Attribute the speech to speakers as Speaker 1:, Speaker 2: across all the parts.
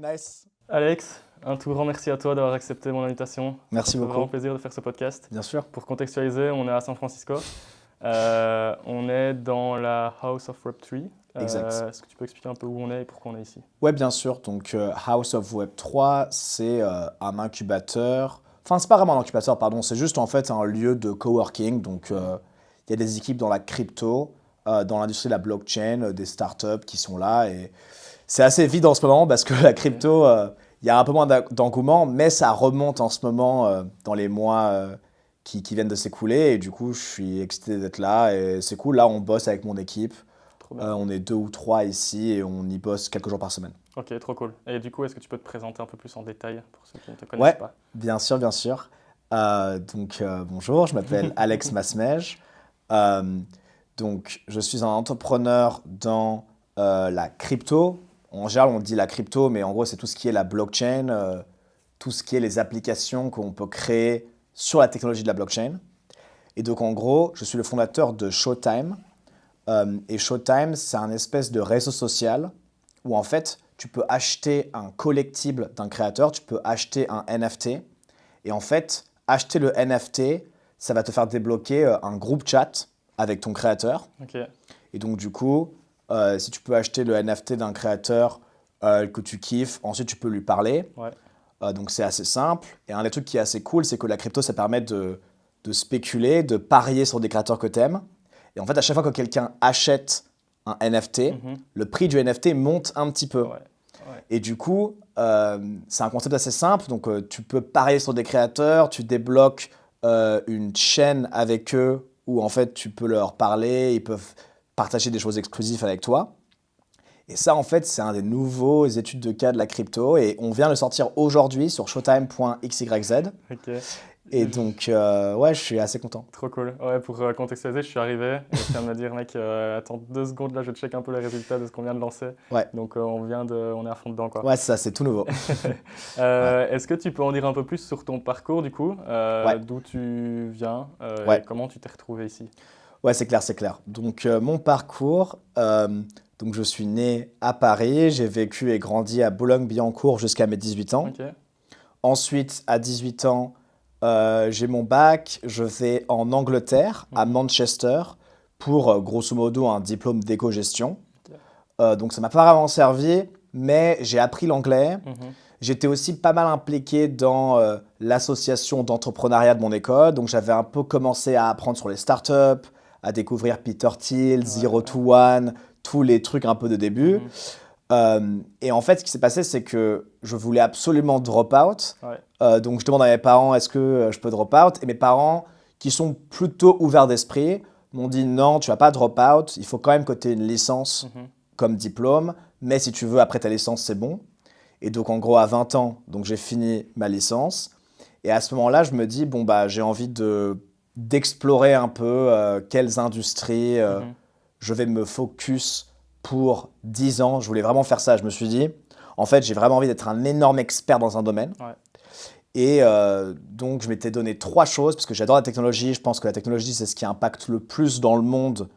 Speaker 1: Nice.
Speaker 2: Alex, un tout grand merci à toi d'avoir accepté mon invitation.
Speaker 1: Merci
Speaker 2: Ça fait
Speaker 1: beaucoup.
Speaker 2: vraiment plaisir de faire ce podcast.
Speaker 1: Bien sûr.
Speaker 2: Pour contextualiser, on est à San Francisco. On est dans la House of Web3.
Speaker 1: Exact.
Speaker 2: Est-ce que tu peux expliquer un peu où on est et pourquoi on est ici?
Speaker 1: Ouais, bien sûr. Donc, House of Web 3, c'est un incubateur. Enfin, c'est pas vraiment un incubateur, pardon. C'est juste en fait un lieu de coworking. Donc, il y a des équipes dans la crypto, dans l'industrie de la blockchain, des startups qui sont là. Et c'est assez vide en ce moment parce que la crypto, il y a un peu moins d'engouement, mais ça remonte en ce moment dans les mois qui viennent de s'écouler. Et du coup, je suis excité d'être là. Et c'est cool. Là, on bosse avec mon équipe.
Speaker 2: Trop bien.
Speaker 1: On est 2 ou 3 ici et on y bosse quelques jours par semaine.
Speaker 2: Ok, trop cool. Et du coup, est-ce que tu peux te présenter un peu plus en détail pour ceux qui ne te connaissent
Speaker 1: Ouais,
Speaker 2: pas?
Speaker 1: bien sûr, bien sûr. Bonjour, je m'appelle Alex Masmej. Euh, donc, je suis un entrepreneur dans la crypto. En général, on dit la crypto, mais en gros, c'est tout ce qui est la blockchain, tout ce qui est les applications qu'on peut créer sur la technologie de la blockchain. Et donc, en gros, je suis le fondateur de Showtime. Et Showtime, c'est un espèce de réseau social où en fait, tu peux acheter un collectible d'un créateur, tu peux acheter un NFT. Et en fait, acheter le NFT, ça va te faire débloquer un groupe chat avec ton créateur.
Speaker 2: Ok,
Speaker 1: Et donc du coup, si tu peux acheter le NFT d'un créateur que tu kiffes, ensuite tu peux lui parler.
Speaker 2: ouais.
Speaker 1: Donc c'est assez simple. Et un des trucs qui est assez cool, c'est que la crypto, ça permet de spéculer, de parier sur des créateurs que tu aimes. Et en fait, à chaque fois que quelqu'un achète un NFT, le prix du NFT monte un petit peu.
Speaker 2: Ouais, ouais.
Speaker 1: Et du coup, c'est un concept assez simple. Donc, tu peux parier sur des créateurs, tu débloques une chaîne avec eux où en fait, tu peux leur parler, ils peuvent partager des choses exclusives avec toi. Et ça, en fait, c'est un des nouveaux études de cas de la crypto. Et on vient le sortir aujourd'hui sur showtime.xyz.
Speaker 2: Ok.
Speaker 1: Et donc, ouais, je suis assez content.
Speaker 2: Trop cool. Ouais, pour contextualiser, je suis arrivé et je viens de me dire, mec, attends 2 secondes, là, je check un peu les résultats de ce qu'on vient de lancer.
Speaker 1: Ouais.
Speaker 2: Donc, on est à fond dedans, quoi.
Speaker 1: Ouais, ça, c'est tout nouveau.
Speaker 2: Est-ce que tu peux en dire un peu plus sur ton parcours, du coup,
Speaker 1: Ouais.
Speaker 2: d'où tu viens
Speaker 1: Ouais.
Speaker 2: et comment tu t'es retrouvé ici?
Speaker 1: Ouais, c'est clair, c'est clair. Donc, mon parcours, donc je suis né à Paris, j'ai vécu et grandi à Boulogne-Billancourt jusqu'à mes 18 ans.
Speaker 2: Ok,
Speaker 1: Ensuite, à 18 ans, j'ai mon bac, je vais en Angleterre, à Manchester, pour grosso modo un diplôme d'éco-gestion.
Speaker 2: Ok.
Speaker 1: Donc, ça m'a pas vraiment servi, mais j'ai appris l'anglais. J'étais aussi pas mal impliqué dans l'association d'entrepreneuriat de mon école. Donc, j'avais un peu commencé à apprendre sur les startups, à découvrir Peter Thiel, Zero to One, tous les trucs un peu de début. Et en fait, ce qui s'est passé, c'est que je voulais absolument drop out.
Speaker 2: Ouais.
Speaker 1: Donc, je demande à mes parents, est-ce que je peux drop out? Et mes parents, qui sont plutôt ouverts d'esprit, m'ont dit non, tu vas pas drop out. Il faut quand même que tu aies une licence comme diplôme. Mais si tu veux, après ta licence, c'est bon. Et donc, en gros, à 20 ans, donc j'ai fini ma licence. Et à ce moment-là, je me dis, bon, bah, j'ai envie d'explorer un peu quelles industries je vais me focus pour 10 ans. Je voulais vraiment faire ça. Je me suis dit, en fait, j'ai vraiment envie d'être un énorme expert dans un domaine.
Speaker 2: Ouais.
Speaker 1: Et donc, je m'étais donné 3 choses parce que j'adore la technologie. Je pense que la technologie, c'est ce qui impacte le plus dans le monde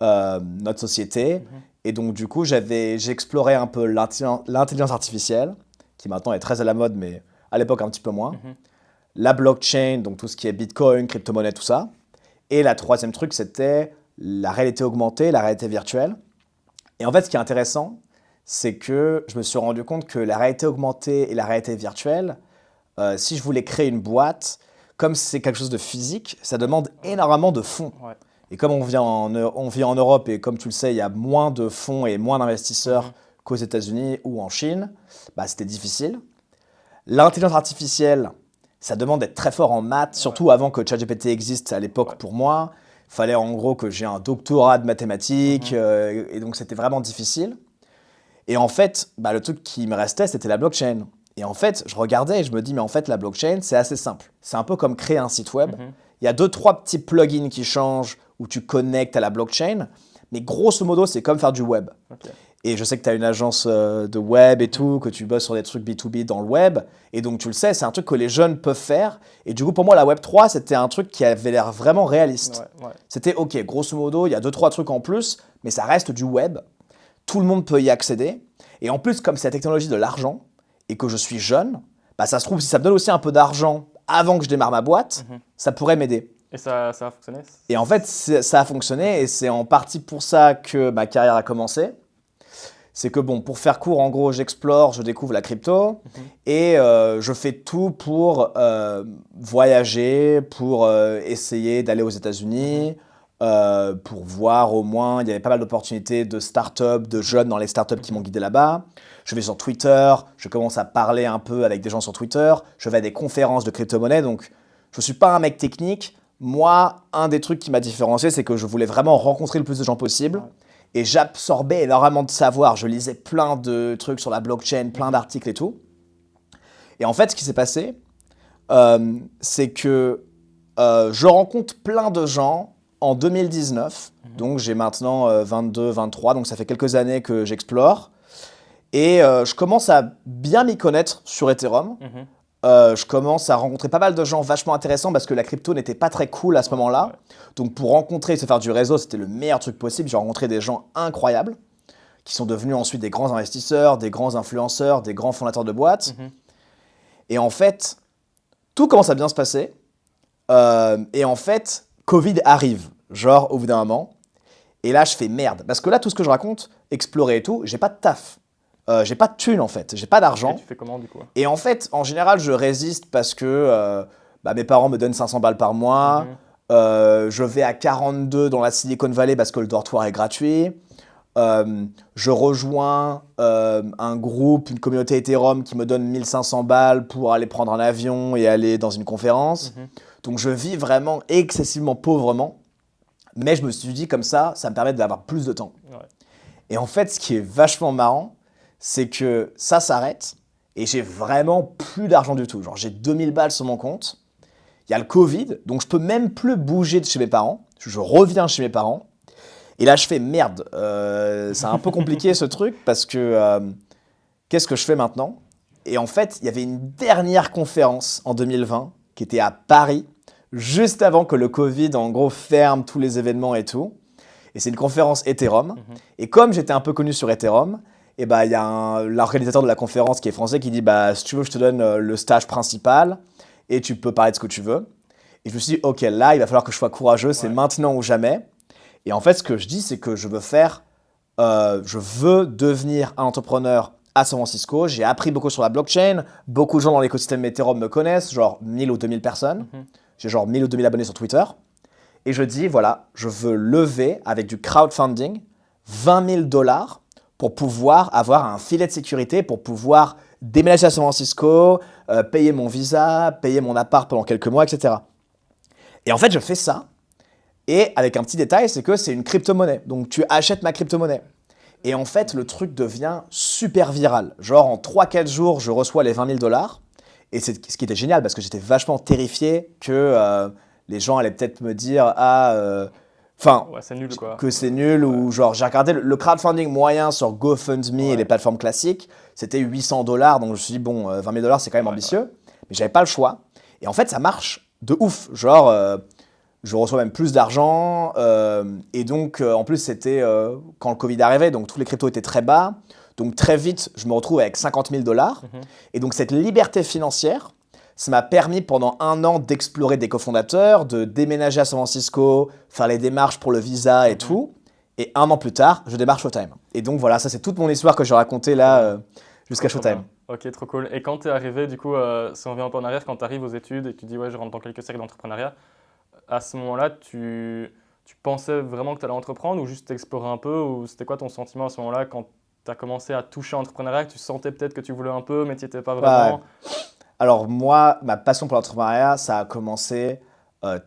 Speaker 1: notre société. Et donc, du coup, j'ai exploré un peu l'intelligence artificielle, qui maintenant est très à la mode, mais à l'époque un petit peu moins. La blockchain, donc tout ce qui est Bitcoin, crypto-monnaie, tout ça. Et la troisième truc, c'était la réalité augmentée, la réalité virtuelle. Et en fait, ce qui est intéressant, c'est que je me suis rendu compte que la réalité augmentée et la réalité virtuelle, si je voulais créer une boîte, comme c'est quelque chose de physique, ça demande énormément de fonds.
Speaker 2: Ouais.
Speaker 1: Et comme on vit en Europe et comme tu le sais, il y a moins de fonds et moins d'investisseurs qu'aux États-Unis ou en Chine, bah, c'était difficile. L'intelligence artificielle, ça demande d'être très fort en maths, surtout avant que ChatGPT existe à l'époque pour moi. Il fallait en gros que j'ai un doctorat de mathématiques et donc c'était vraiment difficile. Et en fait, bah, le truc qui me restait, c'était la blockchain. Et en fait, je regardais et je me dis, mais en fait, la blockchain, c'est assez simple. C'est un peu comme créer un site web. Il y a 2-3 petits plugins qui changent où tu connectes à la blockchain. Mais grosso modo, c'est comme faire du web.
Speaker 2: Ok.
Speaker 1: Et je sais que tu as une agence de web et tout, que tu bosses sur des trucs B2B dans le web. Et donc, tu le sais, c'est un truc que les jeunes peuvent faire. Et du coup, pour moi, la Web3, c'était un truc qui avait l'air vraiment réaliste.
Speaker 2: Ouais.
Speaker 1: C'était OK, grosso modo, il y a 2-3 trucs en plus, mais ça reste du web. Tout le monde peut y accéder. Et en plus, comme c'est la technologie de l'argent, et que je suis jeune, bah ça se trouve, si ça me donne aussi un peu d'argent avant que je démarre ma boîte, ça pourrait m'aider.
Speaker 2: Et ça a fonctionné?
Speaker 1: Et en fait, ça a fonctionné et c'est en partie pour ça que ma carrière a commencé. C'est que bon, pour faire court, en gros, j'explore, je découvre la crypto et je fais tout pour voyager, pour essayer d'aller aux États-Unis, pour voir au moins, il y avait pas mal d'opportunités de start-up, de jeunes dans les start-up qui m'ont guidé là-bas. Je vais sur Twitter, je commence à parler un peu avec des gens sur Twitter, je vais à des conférences de crypto-monnaie, donc je ne suis pas un mec technique. Moi, un des trucs qui m'a différencié, c'est que je voulais vraiment rencontrer le plus de gens possible. Et j'absorbais énormément de savoir. Je lisais plein de trucs sur la blockchain, plein d'articles et tout. Et en fait, ce qui s'est passé, c'est que je rencontre plein de gens en 2019. Donc, j'ai maintenant 22, 23. Donc, ça fait quelques années que j'explore. Et je commence à bien m'y connaître sur Ethereum. Je commence à rencontrer pas mal de gens vachement intéressants parce que la crypto n'était pas très cool à ce moment-là. Donc pour rencontrer et se faire du réseau, c'était le meilleur truc possible. J'ai rencontré des gens incroyables qui sont devenus ensuite des grands investisseurs, des grands influenceurs, des grands fondateurs de boîtes. Et en fait, tout commence à bien se passer. Et en fait, Covid arrive, genre au bout d'un moment. Et là, je fais merde. Parce que là, tout ce que je raconte, explorer et tout, j'ai pas de taf. J'ai pas de thunes en fait, j'ai pas d'argent.
Speaker 2: Et tu fais comment du coup?
Speaker 1: Et en fait, en général, je résiste parce que mes parents me donnent 500 balles par mois. Je vais à 42 dans la Silicon Valley parce que le dortoir est gratuit. Je rejoins un groupe, une communauté Ethereum qui me donne 1500 balles pour aller prendre un avion et aller dans une conférence. Donc je vis vraiment excessivement pauvrement. Mais je me suis dit comme ça me permet d'avoir plus de temps. Et en fait, ce qui est vachement marrant, c'est que ça s'arrête et j'ai vraiment plus d'argent du tout. Genre, j'ai 2000 balles sur mon compte. Il y a le Covid, donc je peux même plus bouger de chez mes parents. Je reviens chez mes parents. Et là, je fais merde. C'est un peu compliqué ce truc parce que qu'est-ce que je fais maintenant? Et en fait, il y avait une dernière conférence en 2020 qui était à Paris, juste avant que le Covid, en gros, ferme tous les événements et tout. Et c'est une conférence Ethereum. Et comme j'étais un peu connu sur Ethereum, et bah, il y a l'organisateur de la conférence qui est français qui dit si tu veux, je te donne le stage principal et tu peux parler de ce que tu veux. Et je me suis dit, ok, là, il va falloir que je sois courageux, c'est maintenant ou jamais. Et en fait, ce que je dis, c'est que je veux devenir un entrepreneur à San Francisco. J'ai appris beaucoup sur la blockchain. Beaucoup de gens dans l'écosystème Ethereum me connaissent, genre 1000 ou 2000 personnes. J'ai genre 1000 ou 2000 abonnés sur Twitter. Et je dis, voilà, je veux lever avec du crowdfunding 20 000 $ pour pouvoir avoir un filet de sécurité, pour pouvoir déménager à San Francisco, payer mon visa, payer mon appart pendant quelques mois, etc. Et en fait, je fais ça. Et avec un petit détail, c'est que c'est une crypto-monnaie. Donc, tu achètes ma crypto-monnaie. Et en fait, le truc devient super viral. Genre, en 3-4 jours, je reçois les 20 000 $. Et c'est ce qui était génial, parce que j'étais vachement terrifié que les gens allaient peut-être me dire
Speaker 2: c'est nul, quoi.
Speaker 1: que c'est nul. Ou genre, j'ai regardé le crowdfunding moyen sur GoFundMe et les plateformes classiques, c'était 800 $. Donc, je me suis dit, bon, 20 000 $, c'est quand même ambitieux. Mais j'avais pas le choix. Et en fait, ça marche de ouf. Genre, je reçois même plus d'argent. Et donc, en plus, c'était quand le Covid arrivait, donc tous les cryptos étaient très bas. Donc, très vite, je me retrouve avec 50 000 $. Et donc, cette liberté financière, ça m'a permis pendant 1 an d'explorer des cofondateurs, de déménager à San Francisco, faire les démarches pour le visa et tout. Et 1 an plus tard, je démarre Showtime. Et donc, voilà, ça, c'est toute mon histoire que je vais raconter là jusqu'à Showtime.
Speaker 2: Ok, trop cool. Et quand tu es arrivé, du coup, si on revient un peu en arrière, quand tu arrives aux études et que tu dis, ouais, je rentre dans quelques cercles d'entrepreneuriat, à ce moment-là, tu pensais vraiment que tu allais entreprendre ou juste t'explorer un peu? Ou c'était quoi ton sentiment à ce moment-là quand tu as commencé à toucher à l'entrepreneuriat, que tu sentais peut-être que tu voulais un peu, mais tu n'y étais pas vraiment?
Speaker 1: Alors moi, ma passion pour l'entrepreneuriat, ça a commencé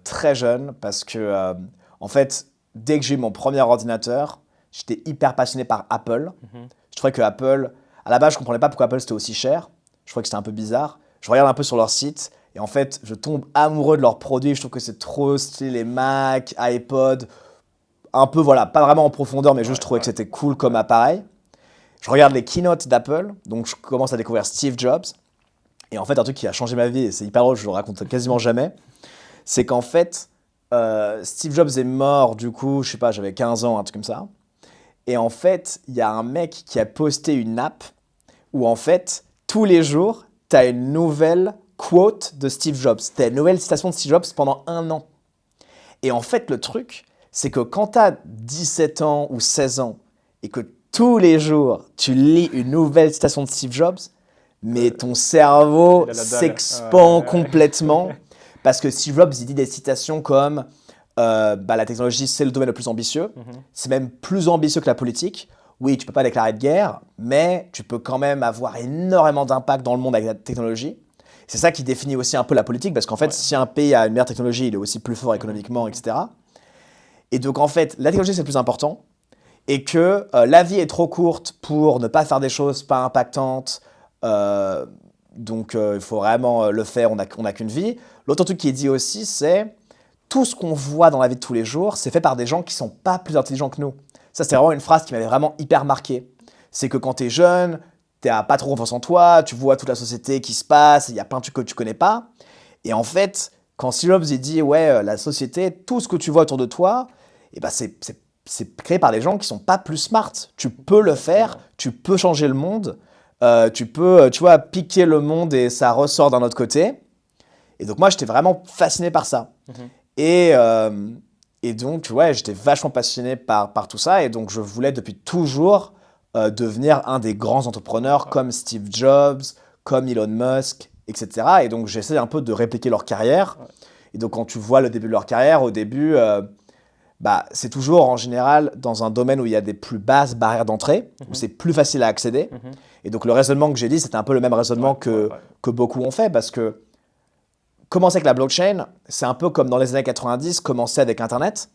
Speaker 1: très jeune parce que, en fait, dès que j'ai eu mon premier ordinateur, j'étais hyper passionné par Apple. Je trouvais que Apple, à la base, je ne comprenais pas pourquoi Apple c'était aussi cher. Je trouvais que c'était un peu bizarre. Je regarde un peu sur leur site et en fait, je tombe amoureux de leurs produits. Je trouve que c'est trop stylé, les Mac, iPod. Un peu, voilà, pas vraiment en profondeur, mais juste je trouvais que c'était cool comme appareil. Je regarde les keynotes d'Apple, donc je commence à découvrir Steve Jobs. Et en fait, un truc qui a changé ma vie, et c'est hyper drôle, je le raconte quasiment jamais, c'est qu'en fait, Steve Jobs est mort, du coup, je sais pas, j'avais 15 ans, un truc comme ça. Et en fait, il y a un mec qui a posté une app où en fait, tous les jours, tu as une nouvelle quote de Steve Jobs. Tu as une nouvelle citation de Steve Jobs pendant 1 an. Et en fait, le truc, c'est que quand tu as 17 ans ou 16 ans et que tous les jours, tu lis une nouvelle citation de Steve Jobs, mais ton cerveau
Speaker 2: il a la dalle.
Speaker 1: s'expand complètement. Parce que Steve Jobs, il dit des citations comme la technologie, c'est le domaine le plus ambitieux. C'est même plus ambitieux que la politique. Oui, tu peux pas déclarer de guerre, mais tu peux quand même avoir énormément d'impact dans le monde avec la technologie. C'est ça qui définit aussi un peu la politique, parce qu'en fait, si un pays a une meilleure technologie, il est aussi plus fort économiquement, etc. Et donc, en fait, la technologie, c'est le plus important. Et que la vie est trop courte pour ne pas faire des choses pas impactantes. Donc, il faut vraiment le faire, on n'a qu'une vie. L'autre truc qui est dit aussi, c'est tout ce qu'on voit dans la vie de tous les jours, c'est fait par des gens qui ne sont pas plus intelligents que nous. Ça, c'était vraiment une phrase qui m'avait vraiment hyper marqué. C'est que quand tu es jeune, tu n'as pas trop confiance en toi, tu vois toute la société qui se passe, il y a plein de trucs que tu connais pas. Et en fait, quand Steve Jobs dit ouais, la société, tout ce que tu vois autour de toi, eh ben c'est créé par des gens qui sont pas plus smart. Tu peux le faire, tu peux changer le monde, tu peux, tu vois, piquer le monde et ça ressort d'un autre côté. Et donc moi, j'étais vraiment fasciné par ça. Et donc, ouais, j'étais vachement passionné par tout ça. Et donc, je voulais depuis toujours devenir un des grands entrepreneurs comme Steve Jobs, comme Elon Musk, etc. Et donc, j'essaie un peu de répliquer leur carrière. Et donc, quand tu vois le début de leur carrière, au début, c'est toujours en général dans un domaine où il y a des plus basses barrières d'entrée, où c'est plus facile à accéder. Et donc, le raisonnement que j'ai dit, c'était un peu le même raisonnement que beaucoup ont fait, parce que commencer avec la blockchain, c'est un peu comme dans les années 90, commencer avec Internet.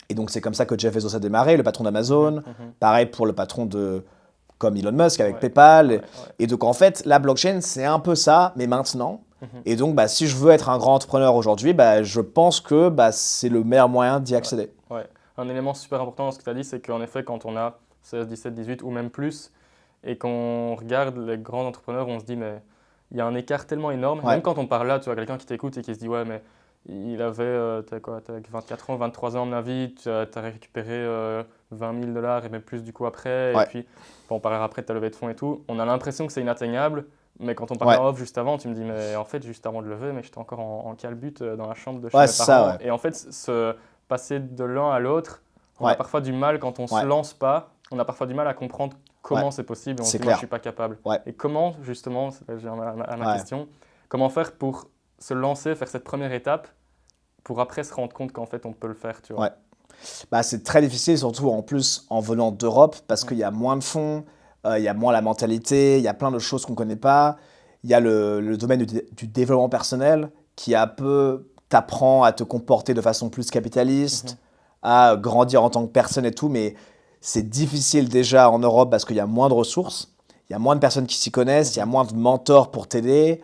Speaker 1: Et donc, c'est comme ça que Jeff Bezos a démarré, le patron d'Amazon. Pareil pour le patron comme Elon Musk avec PayPal. Et donc, en fait, la blockchain, c'est un peu ça, mais maintenant. Et donc, si je veux être un grand entrepreneur aujourd'hui, je pense que c'est le meilleur moyen d'y accéder.
Speaker 2: Ouais. Un élément super important dans ce que tu as dit, c'est qu'en effet, quand on a 16, 17, 18 ou même plus, et qu'on regarde les grands entrepreneurs, on se dit, mais il y a un écart tellement énorme. Même quand on parle là, tu as quelqu'un qui t'écoute et qui se dit, ouais, mais il avait, t'as 24 ans, 23 ans, à mon avis, tu as récupéré 20 000 $ et même plus du coup après. Et puis, on parlera après de ta levée de fonds et tout. On a l'impression que c'est inatteignable. Mais quand on parlait en off juste avant, tu me dis, mais en fait, juste avant de lever, mais j'étais encore en calbute dans la chambre de chez mes parents. Et en fait, se passer de l'un à l'autre, on a parfois du mal quand on ne se lance pas. On a parfois du mal à comprendre comment c'est possible. On se dit, moi, je ne suis pas capable. Et comment, justement, je viens à ma question, comment faire pour se lancer, faire cette première étape, pour après se rendre compte qu'en fait, on peut le faire, tu vois.
Speaker 1: C'est très difficile, surtout en plus en venant d'Europe, parce qu'il y a moins de fonds. Il y a moins la mentalité, il y a plein de choses qu'on ne connaît pas. Il y a le domaine du développement personnel qui t'apprend à te comporter de façon plus capitaliste, à grandir en tant que personne et tout, mais c'est difficile déjà en Europe parce qu'il y a moins de ressources, il y a moins de personnes qui s'y connaissent, il y a moins de mentors pour t'aider.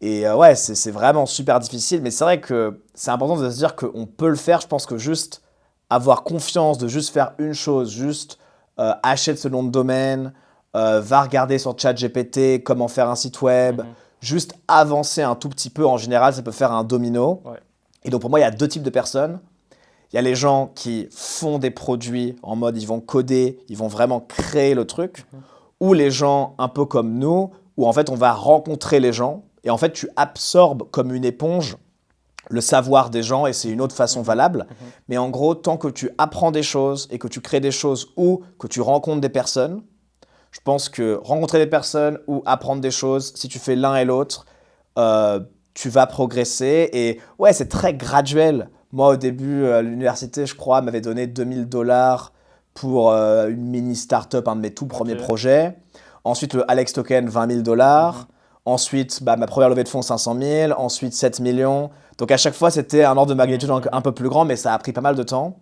Speaker 1: C'est vraiment super difficile, mais c'est vrai que c'est important de se dire qu'on peut le faire. Je pense que juste avoir confiance, de juste faire une chose, juste achète ce nom de domaine, va regarder sur ChatGPT comment faire un site web, juste avancer un tout petit peu. En général, ça peut faire un domino. Et donc pour moi, il y a deux types de personnes. Il y a les gens qui font des produits en mode ils vont coder, ils vont vraiment créer le truc, ou les gens un peu comme nous, où en fait on va rencontrer les gens et en fait tu absorbes comme une éponge le savoir des gens, et c'est une autre façon valable. Mais en gros, tant que tu apprends des choses et que tu crées des choses ou que tu rencontres des personnes, je pense que rencontrer des personnes ou apprendre des choses, si tu fais l'un et l'autre, tu vas progresser. Et ouais, c'est très graduel. Moi, au début, l'université, je crois, m'avait donné 2 000 $ pour une mini start-up, un de mes tout premiers projets. Ensuite, le Alex Token, 20 000 $. Ensuite, ma première levée de fonds, 500 000. Ensuite, 7 millions. Donc, à chaque fois, c'était un ordre de magnitude un peu plus grand, mais ça a pris pas mal de temps.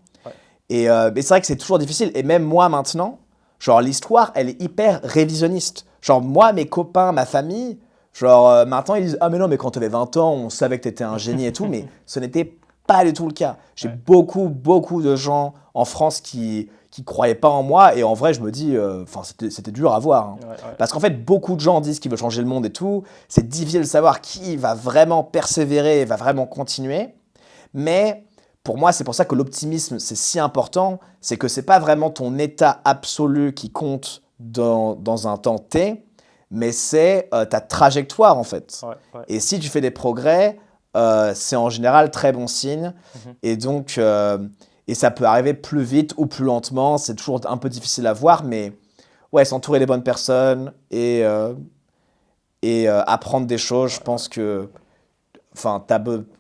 Speaker 1: Et mais c'est vrai que c'est toujours difficile. Et même moi, maintenant, genre, l'histoire, elle est hyper révisionniste. Genre, moi, mes copains, ma famille, genre, maintenant, ils disent « Ah, mais non, mais quand tu avais 20 ans, on savait que tu étais un génie et tout. » Mais ce n'était pas du tout le cas. J'ai beaucoup de gens en France qui croyaient pas en moi, et en vrai je me dis c'était dur à voir, hein. Parce qu'en fait beaucoup de gens disent qu'ils veulent changer le monde et tout, c'est difficile de savoir qui va vraiment persévérer et va vraiment continuer. Mais pour moi, c'est pour ça que l'optimisme c'est si important, c'est que c'est pas vraiment ton état absolu qui compte dans un temps T, mais c'est ta trajectoire en fait.
Speaker 2: Ouais, ouais.
Speaker 1: Et si tu fais des progrès, c'est en général très bon signe.
Speaker 2: Mhm.
Speaker 1: Et donc, et ça peut arriver plus vite ou plus lentement. C'est toujours un peu difficile à voir, mais ouais, s'entourer des bonnes personnes et apprendre des choses, je
Speaker 2: Ouais, ouais.
Speaker 1: pense que. Enfin,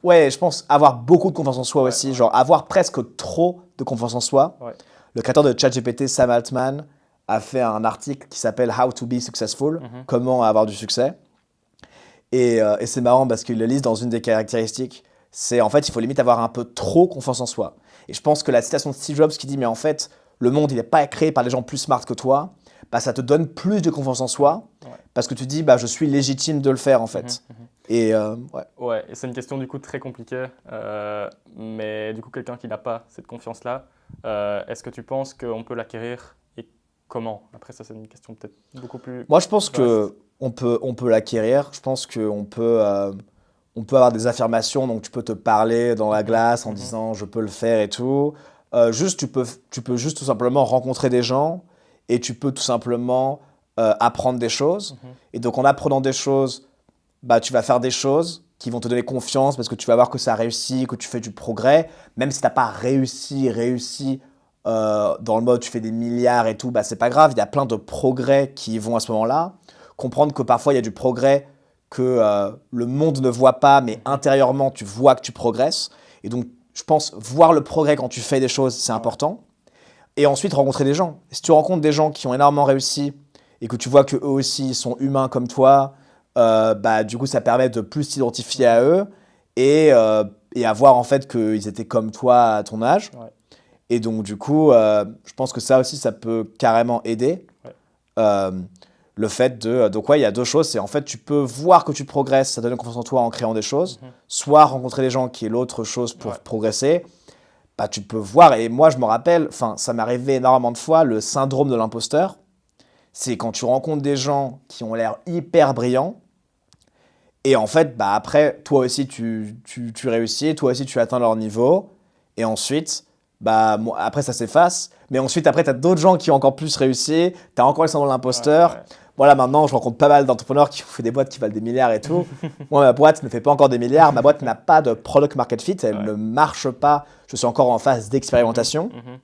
Speaker 1: ouais, je pense avoir beaucoup de confiance en soi
Speaker 2: Ouais,
Speaker 1: aussi,
Speaker 2: ouais.
Speaker 1: genre avoir presque trop de confiance en soi.
Speaker 2: Ouais.
Speaker 1: Le créateur de ChatGPT, Sam Altman, a fait un article qui s'appelle How to be successful,
Speaker 2: Mhm.
Speaker 1: comment avoir du succès. Et c'est marrant parce qu'il le lise dans une des caractéristiques, c'est en fait, il faut limite avoir un peu trop confiance en soi. Et je pense que la citation de Steve Jobs qui dit, mais en fait, le monde, il n'est pas créé par des gens plus smart que toi, bah, ça te donne plus de confiance en soi
Speaker 2: Ouais.
Speaker 1: parce que tu dis, bah, je suis légitime de le faire en
Speaker 2: Mhm.
Speaker 1: fait.
Speaker 2: Mhm.
Speaker 1: Et ouais.
Speaker 2: Ouais, et c'est une question du coup très compliquée, mais du coup quelqu'un qui n'a pas cette confiance-là, est-ce que tu penses qu'on peut l'acquérir et comment? Après ça c'est une question peut-être beaucoup plus
Speaker 1: Moi, je pense
Speaker 2: vaste.
Speaker 1: que on peut l'acquérir. Je pense on peut avoir des affirmations. Donc, tu peux te parler dans la
Speaker 2: Mhm.
Speaker 1: glace en
Speaker 2: Mhm.
Speaker 1: disant je peux le faire et tout. Juste, tu peux juste tout simplement rencontrer des gens et tu peux tout simplement apprendre des choses.
Speaker 2: Mhm.
Speaker 1: Et donc, en apprenant des choses, bah, tu vas faire des choses qui vont te donner confiance parce que tu vas voir que ça réussit, que tu fais du progrès. Même si tu n'as pas réussi dans le mode tu fais des milliards et tout, bah, c'est pas grave. Il y a plein de progrès qui vont à ce moment-là. Comprendre que parfois il y a du progrès que le monde ne voit pas, mais
Speaker 2: Mhm.
Speaker 1: intérieurement tu vois que tu progresses. Et donc, je pense voir le progrès quand tu fais des choses, c'est
Speaker 2: Ouais.
Speaker 1: important. Et ensuite, rencontrer des gens. Si tu rencontres des gens qui ont énormément réussi et que tu vois qu'eux aussi sont humains comme toi, bah, du coup, ça permet de plus t'identifier à
Speaker 2: Mhm.
Speaker 1: eux et à voir en fait qu'ils étaient comme toi à ton âge.
Speaker 2: Ouais.
Speaker 1: Et donc, du coup, je pense que ça aussi, ça peut carrément aider.
Speaker 2: Ouais.
Speaker 1: Euh, le fait de. Donc, ouais, il y a deux choses. C'est en fait, tu peux voir que tu progresses, ça te donne confiance en toi en créant des choses.
Speaker 2: Mhm.
Speaker 1: Soit rencontrer des gens qui est l'autre chose pour
Speaker 2: Ouais.
Speaker 1: progresser. Bah, tu peux voir, et moi je me rappelle, enfin ça m'est arrivé énormément de fois, le syndrome de l'imposteur, c'est quand tu rencontres des gens qui ont l'air hyper brillants, et en fait, bah après, toi aussi tu réussis, toi aussi tu atteins leur niveau, et ensuite, bah après ça s'efface, mais ensuite après tu as d'autres gens qui ont encore plus réussi, tu as encore le syndrome de
Speaker 2: Ouais.
Speaker 1: l'imposteur.
Speaker 2: Ouais.
Speaker 1: Voilà, maintenant je rencontre pas mal d'entrepreneurs qui ont fait des boîtes qui valent des milliards et tout. Moi, ma boîte ne fait pas encore des milliards, ma boîte n'a pas de product market fit, elle
Speaker 2: Ouais.
Speaker 1: ne marche pas, je suis encore en phase
Speaker 2: Mhm.
Speaker 1: d'expérimentation.
Speaker 2: Mhm.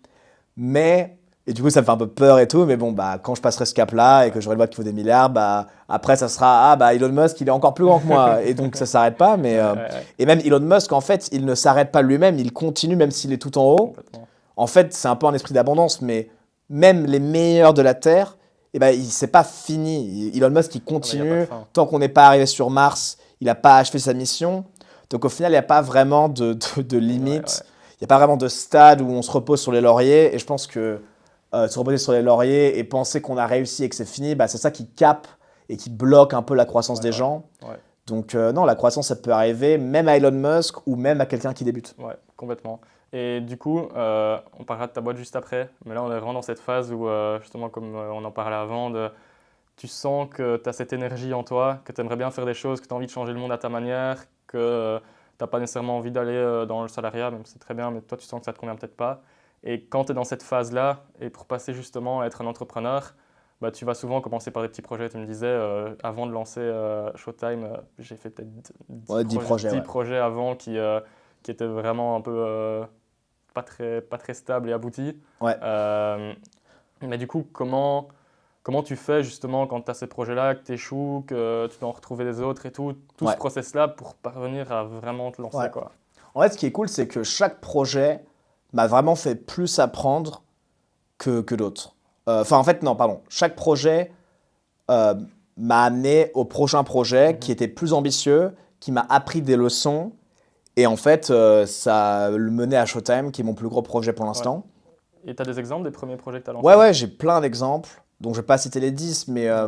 Speaker 1: Mais, et du coup, ça me fait un peu peur et tout, mais bon, bah, quand je passerai ce cap-là et
Speaker 2: Ouais.
Speaker 1: que j'aurai une boîte qui vaut des milliards, bah, après, ça sera, ah, bah, Elon Musk, il est encore plus grand que moi. Et donc, ça s'arrête pas.
Speaker 2: Ouais, ouais, ouais.
Speaker 1: Et même Elon Musk, en fait, il ne s'arrête pas lui-même, il continue, même s'il est tout en haut.
Speaker 2: Complètement.
Speaker 1: En fait, c'est un peu un esprit d'abondance, mais même les meilleurs de la Terre, eh ben, c'est pas fini. Elon Musk, il
Speaker 2: Ah, mais il n'y a pas de
Speaker 1: continue.
Speaker 2: fin.
Speaker 1: Tant qu'on n'est pas arrivé sur Mars, il n'a pas achevé sa mission. Donc, au final, il n'y a pas vraiment de
Speaker 2: Ouais, ouais.
Speaker 1: limite. Il n'y a pas vraiment de stade où on se repose sur les lauriers. Et je pense que se reposer sur les lauriers et penser qu'on a réussi et que c'est fini, bah, c'est ça qui cape et qui bloque un peu la croissance
Speaker 2: Ouais,
Speaker 1: des
Speaker 2: ouais.
Speaker 1: gens.
Speaker 2: Ouais.
Speaker 1: Donc non, la croissance, ça peut arriver même à Elon Musk ou même à quelqu'un qui débute.
Speaker 2: Ouais, complètement. Et du coup, on parlera de ta boîte juste après, mais là on est vraiment dans cette phase où, justement, comme on en parlait avant, tu sens que tu as cette énergie en toi, que tu aimerais bien faire des choses, que tu as envie de changer le monde à ta manière, que tu n'as pas nécessairement envie d'aller dans le salariat, même si c'est très bien, mais toi tu sens que ça ne te convient peut-être pas. Et quand tu es dans cette phase-là, et pour passer justement à être un entrepreneur, bah, tu vas souvent commencer par des petits projets. Tu me disais, avant de lancer Showtime, j'ai fait peut-être 10
Speaker 1: Ouais, 10
Speaker 2: projets,
Speaker 1: projets,
Speaker 2: 10
Speaker 1: ouais.
Speaker 2: projets avant qui étaient vraiment un peu pas très stables et aboutis.
Speaker 1: Ouais.
Speaker 2: Mais du coup, comment tu fais justement quand tu as ces projets-là, que tu échoues, que tu dois en retrouver des autres et tout ce
Speaker 1: Ouais.
Speaker 2: process-là pour parvenir à vraiment te lancer,
Speaker 1: Ouais.
Speaker 2: quoi.
Speaker 1: En fait, ce qui est cool, c'est que chaque projet m'a vraiment fait plus apprendre que d'autres. Enfin, en fait, non, pardon. Chaque projet euh, m'a amené au prochain projet qui
Speaker 2: Mhm.
Speaker 1: était plus ambitieux, qui m'a appris des leçons. Et en fait, ça a mené à Showtime, qui est mon plus gros projet pour
Speaker 2: Ouais.
Speaker 1: l'instant.
Speaker 2: Et tu as des exemples des premiers projets que tu as
Speaker 1: Ouais,
Speaker 2: lancés?
Speaker 1: ouais, j'ai plein d'exemples. Donc, je vais pas citer les 10, mais
Speaker 2: Ouais.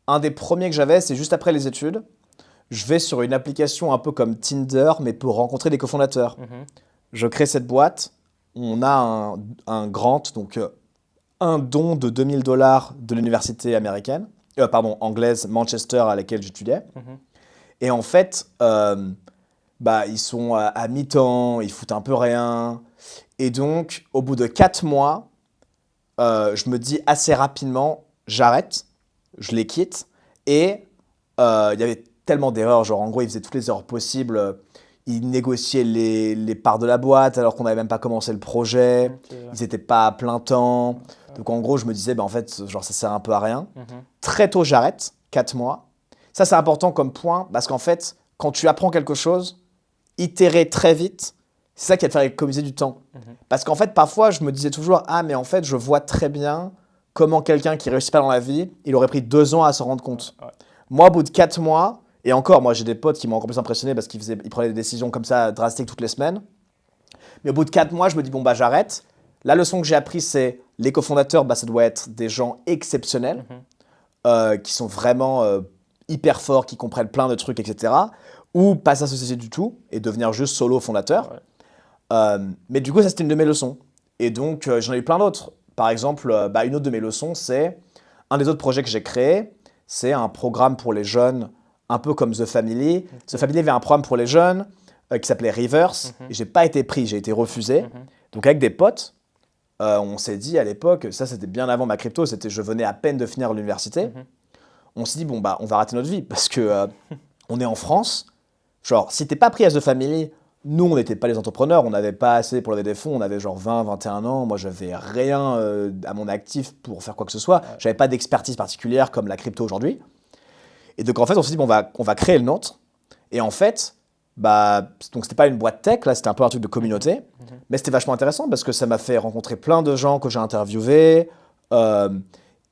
Speaker 1: un des premiers que j'avais, c'est juste après les études. Je vais sur une application un peu comme Tinder, mais pour rencontrer des cofondateurs.
Speaker 2: Mhm.
Speaker 1: Je crée cette boîte. On a un grant, donc un don de $2000 de l'université américaine, pardon, anglaise, Manchester, à laquelle j'étudiais.
Speaker 2: Mhm.
Speaker 1: Et en fait, bah, ils sont à mi-temps, ils foutent un peu rien. Et donc, au bout de 4 mois, je me dis assez rapidement, j'arrête, je les quitte. Et il y avait tellement d'erreurs. Genre, en gros, ils faisaient toutes les erreurs possibles. Ils négociaient les parts de la boîte alors qu'on n'avait même pas commencé le projet.
Speaker 2: Ok, ouais.
Speaker 1: Ils n'étaient pas à plein temps. Donc, en gros, je me disais, en fait, genre, ça sert un peu à rien.
Speaker 2: Mhm.
Speaker 1: Très tôt, j'arrête, 4 mois. Ça, c'est important comme point parce qu'en fait, quand tu apprends quelque chose, itérer très vite, c'est ça qui va te faire économiser du temps.
Speaker 2: Mhm.
Speaker 1: Parce qu'en fait, parfois, je me disais toujours, ah, mais en fait, je vois très bien comment quelqu'un qui réussit pas dans la vie, il aurait pris 2 ans à s'en rendre compte.
Speaker 2: Ouais.
Speaker 1: Moi, au bout de 4 mois, et encore, moi, j'ai des potes qui m'ont encore plus impressionné parce qu'ils prenaient des décisions comme ça drastiques toutes les semaines. Mais au bout de 4 mois, je me dis, bon, bah, j'arrête. La leçon que j'ai apprise, c'est les cofondateurs, bah, ça doit être des gens exceptionnels,
Speaker 2: Mhm.
Speaker 1: qui sont vraiment hyper forts, qui comprennent plein de trucs, etc. Ou pas s'associer du tout et devenir juste solo fondateur.
Speaker 2: Ouais.
Speaker 1: Mais du coup, ça, c'était une de mes leçons. Et donc, j'en ai eu plein d'autres. Par exemple, bah, une autre de mes leçons, c'est un des autres projets que j'ai créé, c'est un programme pour les jeunes, un peu comme The Family. The Family avait un programme pour les jeunes qui s'appelait Reverse.
Speaker 2: Mhm.
Speaker 1: Et j'ai pas été pris, j'ai été refusé.
Speaker 2: Mhm.
Speaker 1: Donc, avec des potes, on s'est dit à l'époque, ça c'était bien avant ma crypto, c'était je venais à peine de finir l'université.
Speaker 2: Mhm.
Speaker 1: On s'est dit, bon, bah, on va rater notre vie parce que on est en France. Genre, si t'es pas pris à The Family, nous, on n'était pas les entrepreneurs, on n'avait pas assez pour lever des fonds, on avait genre 20, 21 ans. Moi, j'avais rien à mon actif pour faire quoi que ce soit.
Speaker 2: Ouais.
Speaker 1: J'avais pas d'expertise particulière comme la crypto aujourd'hui. Et donc, en fait, on s'est dit, bon, on va créer le nôtre. Et en fait, bah, donc c'était pas une boîte tech, là, c'était un peu un truc de communauté.
Speaker 2: Mhm.
Speaker 1: Mais c'était vachement intéressant parce que ça m'a fait rencontrer plein de gens que j'ai interviewés. euh,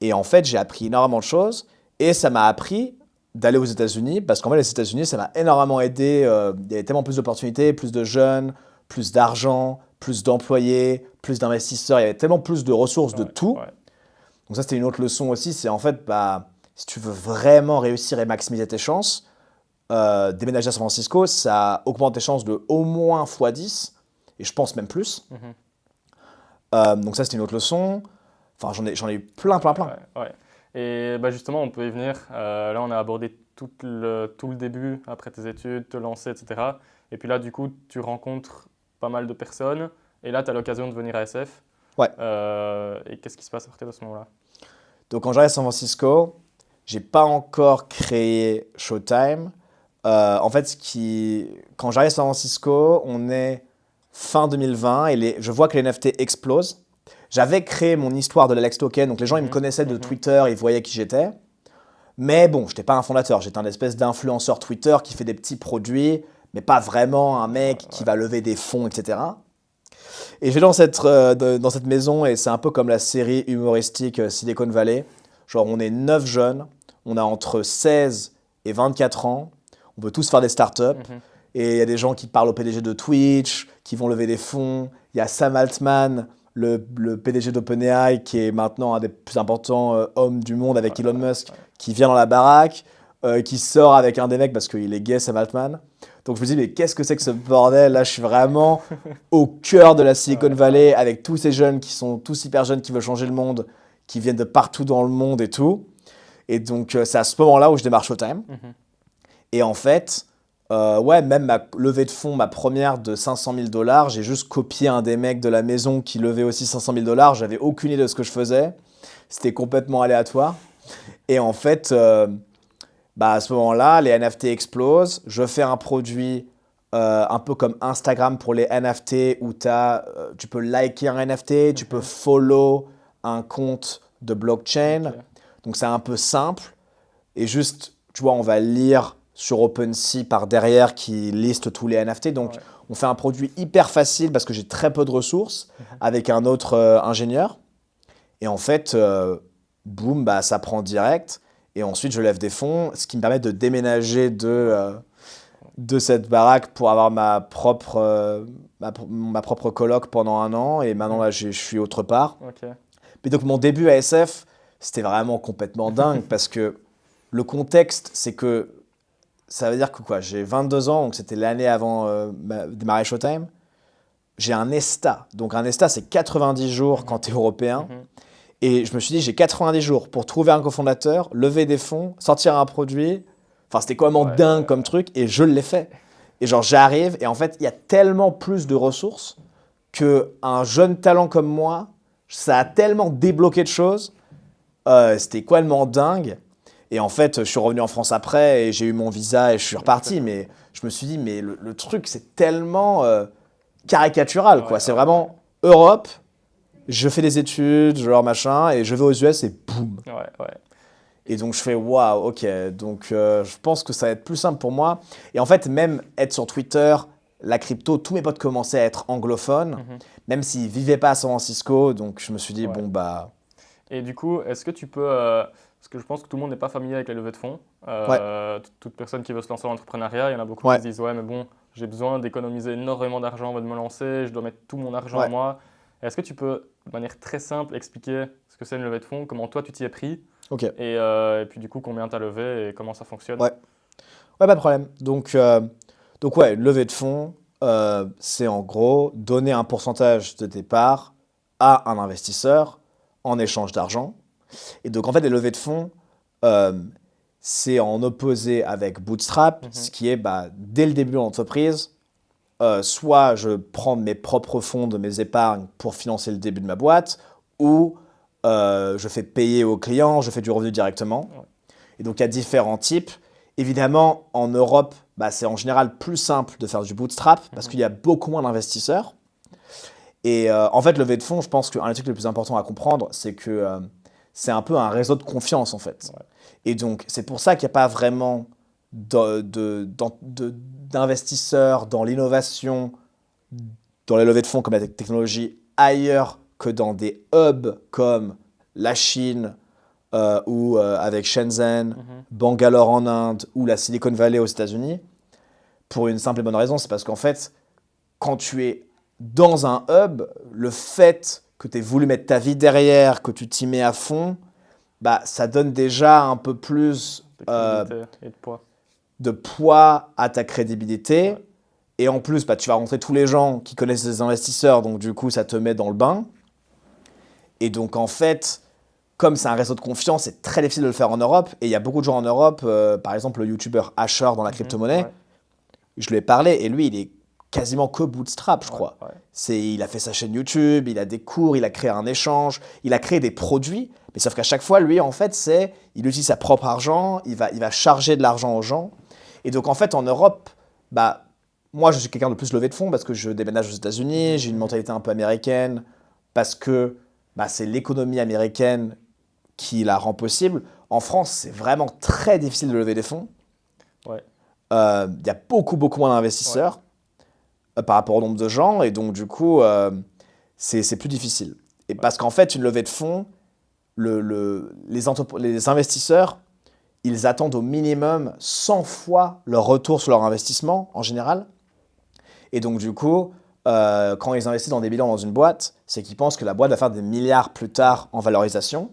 Speaker 1: et en fait, j'ai appris énormément de choses. Et ça m'a appris d'aller aux États-Unis parce qu'en fait, les États-Unis, ça m'a énormément aidé. Il y avait tellement plus d'opportunités, plus de jeunes, plus d'argent, plus d'employés, plus d'investisseurs. Il y avait tellement plus de ressources de
Speaker 2: Ouais.
Speaker 1: tout.
Speaker 2: Ouais.
Speaker 1: Donc ça, c'était une autre leçon aussi. C'est en fait, bah, si tu veux vraiment réussir et maximiser tes chances, déménager à San Francisco, ça augmente tes chances de au moins x10, et je pense même plus.
Speaker 2: Mhm.
Speaker 1: Donc ça, c'était une autre leçon. Enfin, j'en ai eu plein, plein, plein.
Speaker 2: Ouais, ouais. Et bah justement, on peut y venir. Là, on a abordé tout le début après tes études, te lancer, etc. Et puis là, du coup, tu rencontres pas mal de personnes. Et là, tu as l'occasion de venir à SF.
Speaker 1: Ouais.
Speaker 2: Et qu'est-ce qui se passe à partir de ce moment-là?
Speaker 1: Donc quand j'arrive à San Francisco, j'ai pas encore créé Showtime. En fait, quand j'arrive à San Francisco, on est fin 2020 et je vois que les NFT explosent. J'avais créé mon histoire de l'Alex Token, donc les gens ils me
Speaker 2: Mhm.
Speaker 1: connaissaient de
Speaker 2: Mhm.
Speaker 1: Twitter, ils voyaient qui j'étais. Mais bon, j'étais pas un fondateur, j'étais un espèce d'influenceur Twitter qui fait des petits produits, mais pas vraiment un mec qui va lever des fonds, etc. Et je vais dans cette maison et c'est un peu comme la série humoristique Silicon Valley. Genre, on est 9 jeunes, on a entre 16 et 24 ans, on peut tous faire des startups.
Speaker 2: Mhm.
Speaker 1: Et il y a des gens qui parlent au PDG de Twitch, qui vont lever des fonds. Il y a Sam Altman, le PDG d'OpenAI, qui est maintenant un des plus importants hommes du monde avec Elon Musk, qui vient dans la baraque, qui sort avec un des mecs parce qu'il est gay, Sam Altman. Donc je me dis, mais qu'est-ce que c'est que ce bordel? Là, je suis vraiment au cœur de la Silicon Valley avec tous ces jeunes qui sont tous hyper jeunes, qui veulent changer le monde, qui viennent de partout dans le monde et tout. Et donc, c'est à ce moment-là où je démarre Showtime.
Speaker 2: Mhm.
Speaker 1: Et en fait, ouais, même ma levée de fonds, ma première de 500 000 $, j'ai juste copié un des mecs de la maison qui levait aussi 500 000 $. J'avais aucune idée de ce que je faisais. C'était complètement aléatoire. Et en fait, bah, à ce moment-là, les NFT explosent. Je fais un produit un peu comme Instagram pour les NFT où tu peux liker un NFT, tu peux follow un compte de blockchain.
Speaker 2: Ok.
Speaker 1: Donc c'est un peu simple. Et juste, tu vois, on va lire sur OpenSea par derrière qui liste tous les NFT. Donc
Speaker 2: Ouais.
Speaker 1: on fait un produit hyper facile parce que j'ai très peu de ressources avec un autre ingénieur. Et en fait, boum, bah, ça prend direct. Et ensuite, je lève des fonds, ce qui me permet de déménager de cette baraque pour avoir ma propre coloc pendant 1 an. Et maintenant, là, je suis autre part.
Speaker 2: Ok.
Speaker 1: Mais donc, mon début à SF, c'était vraiment complètement dingue parce que le contexte, c'est que ça veut dire que quoi, j'ai 22 ans, donc c'était l'année avant démarrer Showtime. J'ai un ESTA. Donc, un ESTA, c'est 90 jours quand tu es européen.
Speaker 2: Mhm.
Speaker 1: Et je me suis dit, j'ai 90 jours pour trouver un cofondateur, lever des fonds, sortir un produit. Enfin, c'était complètement
Speaker 2: Ouais,
Speaker 1: dingue comme truc et je l'ai fait. Et genre, j'arrive et en fait, il y a tellement plus de ressources qu'un jeune talent comme moi, ça a tellement débloqué de choses. C'était complètement dingue. Et en fait, je suis revenu en France après et j'ai eu mon visa et je suis reparti. Mais je me suis dit, mais le truc, c'est tellement caricatural, quoi.
Speaker 2: Ouais,
Speaker 1: C'est
Speaker 2: ouais,
Speaker 1: vraiment Europe, je fais des études, genre machin, et je vais aux US et boum.
Speaker 2: ouais, ouais.
Speaker 1: Et donc je fais waouh, ok. Donc je pense que ça va être plus simple pour moi. Et en fait, même être sur Twitter, la crypto, tous mes potes commençaient à être anglophones,
Speaker 2: Mhm.
Speaker 1: même s'ils vivaient pas à San Francisco. Donc je me suis dit,
Speaker 2: Ouais.
Speaker 1: bon bah
Speaker 2: Et du coup, est-ce que tu peux, parce que je pense que tout le monde n'est pas familier avec les levées de fonds,
Speaker 1: ouais,
Speaker 2: toute personne qui veut se lancer dans l'entrepreneuriat, il y en a beaucoup qui
Speaker 1: ouais,
Speaker 2: se disent, ouais, mais bon, j'ai besoin d'économiser énormément d'argent avant de me lancer, je dois mettre tout mon argent à
Speaker 1: ouais,
Speaker 2: moi. Est-ce que tu peux, de manière très simple, expliquer ce que c'est une levée de fonds, comment toi tu t'y es pris,
Speaker 1: ok,
Speaker 2: et puis du coup, combien tu as levé et comment ça fonctionne?
Speaker 1: ouais, ouais, pas de problème. Donc ouais, une levée de fonds, c'est en gros donner un pourcentage de départ à un investisseur en échange d'argent. Et donc, en fait, les levées de fonds, euh, c'est en opposé avec Bootstrap,
Speaker 2: Mhm.
Speaker 1: ce qui est bah, dès le début de l'entreprise, soit je prends mes propres fonds de mes épargnes pour financer le début de ma boîte, ou je fais payer aux clients, je fais du revenu directement.
Speaker 2: Ouais.
Speaker 1: Et donc, il y a différents types. Évidemment, en Europe, bah, c'est en général plus simple de faire du bootstrap parce
Speaker 2: Mhm.
Speaker 1: qu'il y a beaucoup moins d'investisseurs. Et en fait, levée de fonds, je pense qu'un des trucs les plus importants à comprendre, c'est que c'est un peu un réseau de confiance, en fait.
Speaker 2: Ouais.
Speaker 1: Et donc, c'est pour ça qu'il n'y a pas vraiment d'investisseurs dans l'innovation, dans les levées de fonds comme la technologie, ailleurs que dans des hubs comme la Chine ou avec Shenzhen,
Speaker 2: Mhm.
Speaker 1: Bangalore en Inde ou la Silicon Valley aux États-Unis, pour une simple et bonne raison, c'est parce qu'en fait, quand tu es dans un hub, le fait que tu aies voulu mettre ta vie derrière, que tu t'y mets à fond, bah, ça donne déjà un peu plus
Speaker 2: De crédibilité et de poids.
Speaker 1: de poids à ta crédibilité.
Speaker 2: Ouais.
Speaker 1: Et en plus, bah, tu vas rencontrer tous les gens qui connaissent les investisseurs, donc du coup, ça te met dans le bain. Et donc, en fait, comme c'est un réseau de confiance, c'est très difficile de le faire en Europe. Et il y a beaucoup de gens en Europe, par exemple, le youtubeur Asher dans la
Speaker 2: Mhm.
Speaker 1: crypto-monnaie,
Speaker 2: Ouais.
Speaker 1: je lui ai parlé, et lui, il est quasiment que bootstrap, je
Speaker 2: Ouais.
Speaker 1: crois.
Speaker 2: Ouais.
Speaker 1: Il a fait sa chaîne YouTube, il a des cours, il a créé un échange, il a créé des produits, mais sauf qu'à chaque fois, lui, en fait, il utilise sa propre argent, il va charger de l'argent aux gens. Et donc, en fait, en Europe, bah, moi, je suis quelqu'un de plus levé de fonds parce que je déménage aux États-Unis,
Speaker 2: Mhm.
Speaker 1: j'ai une
Speaker 2: Mhm.
Speaker 1: mentalité un peu américaine, parce que bah, c'est l'économie américaine qui la rend possible. En France, c'est vraiment très difficile de lever des fonds.
Speaker 2: Ouais.
Speaker 1: Il y a beaucoup, beaucoup moins
Speaker 2: Ouais.
Speaker 1: d'investisseurs par rapport au nombre de gens, et donc du coup, c'est plus difficile. Et
Speaker 2: Ouais.
Speaker 1: parce qu'en fait, une levée de fonds, les investisseurs, ils attendent au minimum 100 fois leur retour sur leur investissement, en général. Et donc du coup, quand ils investissent dans des bilans dans une boîte, c'est qu'ils pensent que la boîte va faire des milliards plus
Speaker 2: Ouais.
Speaker 1: tard en valorisation.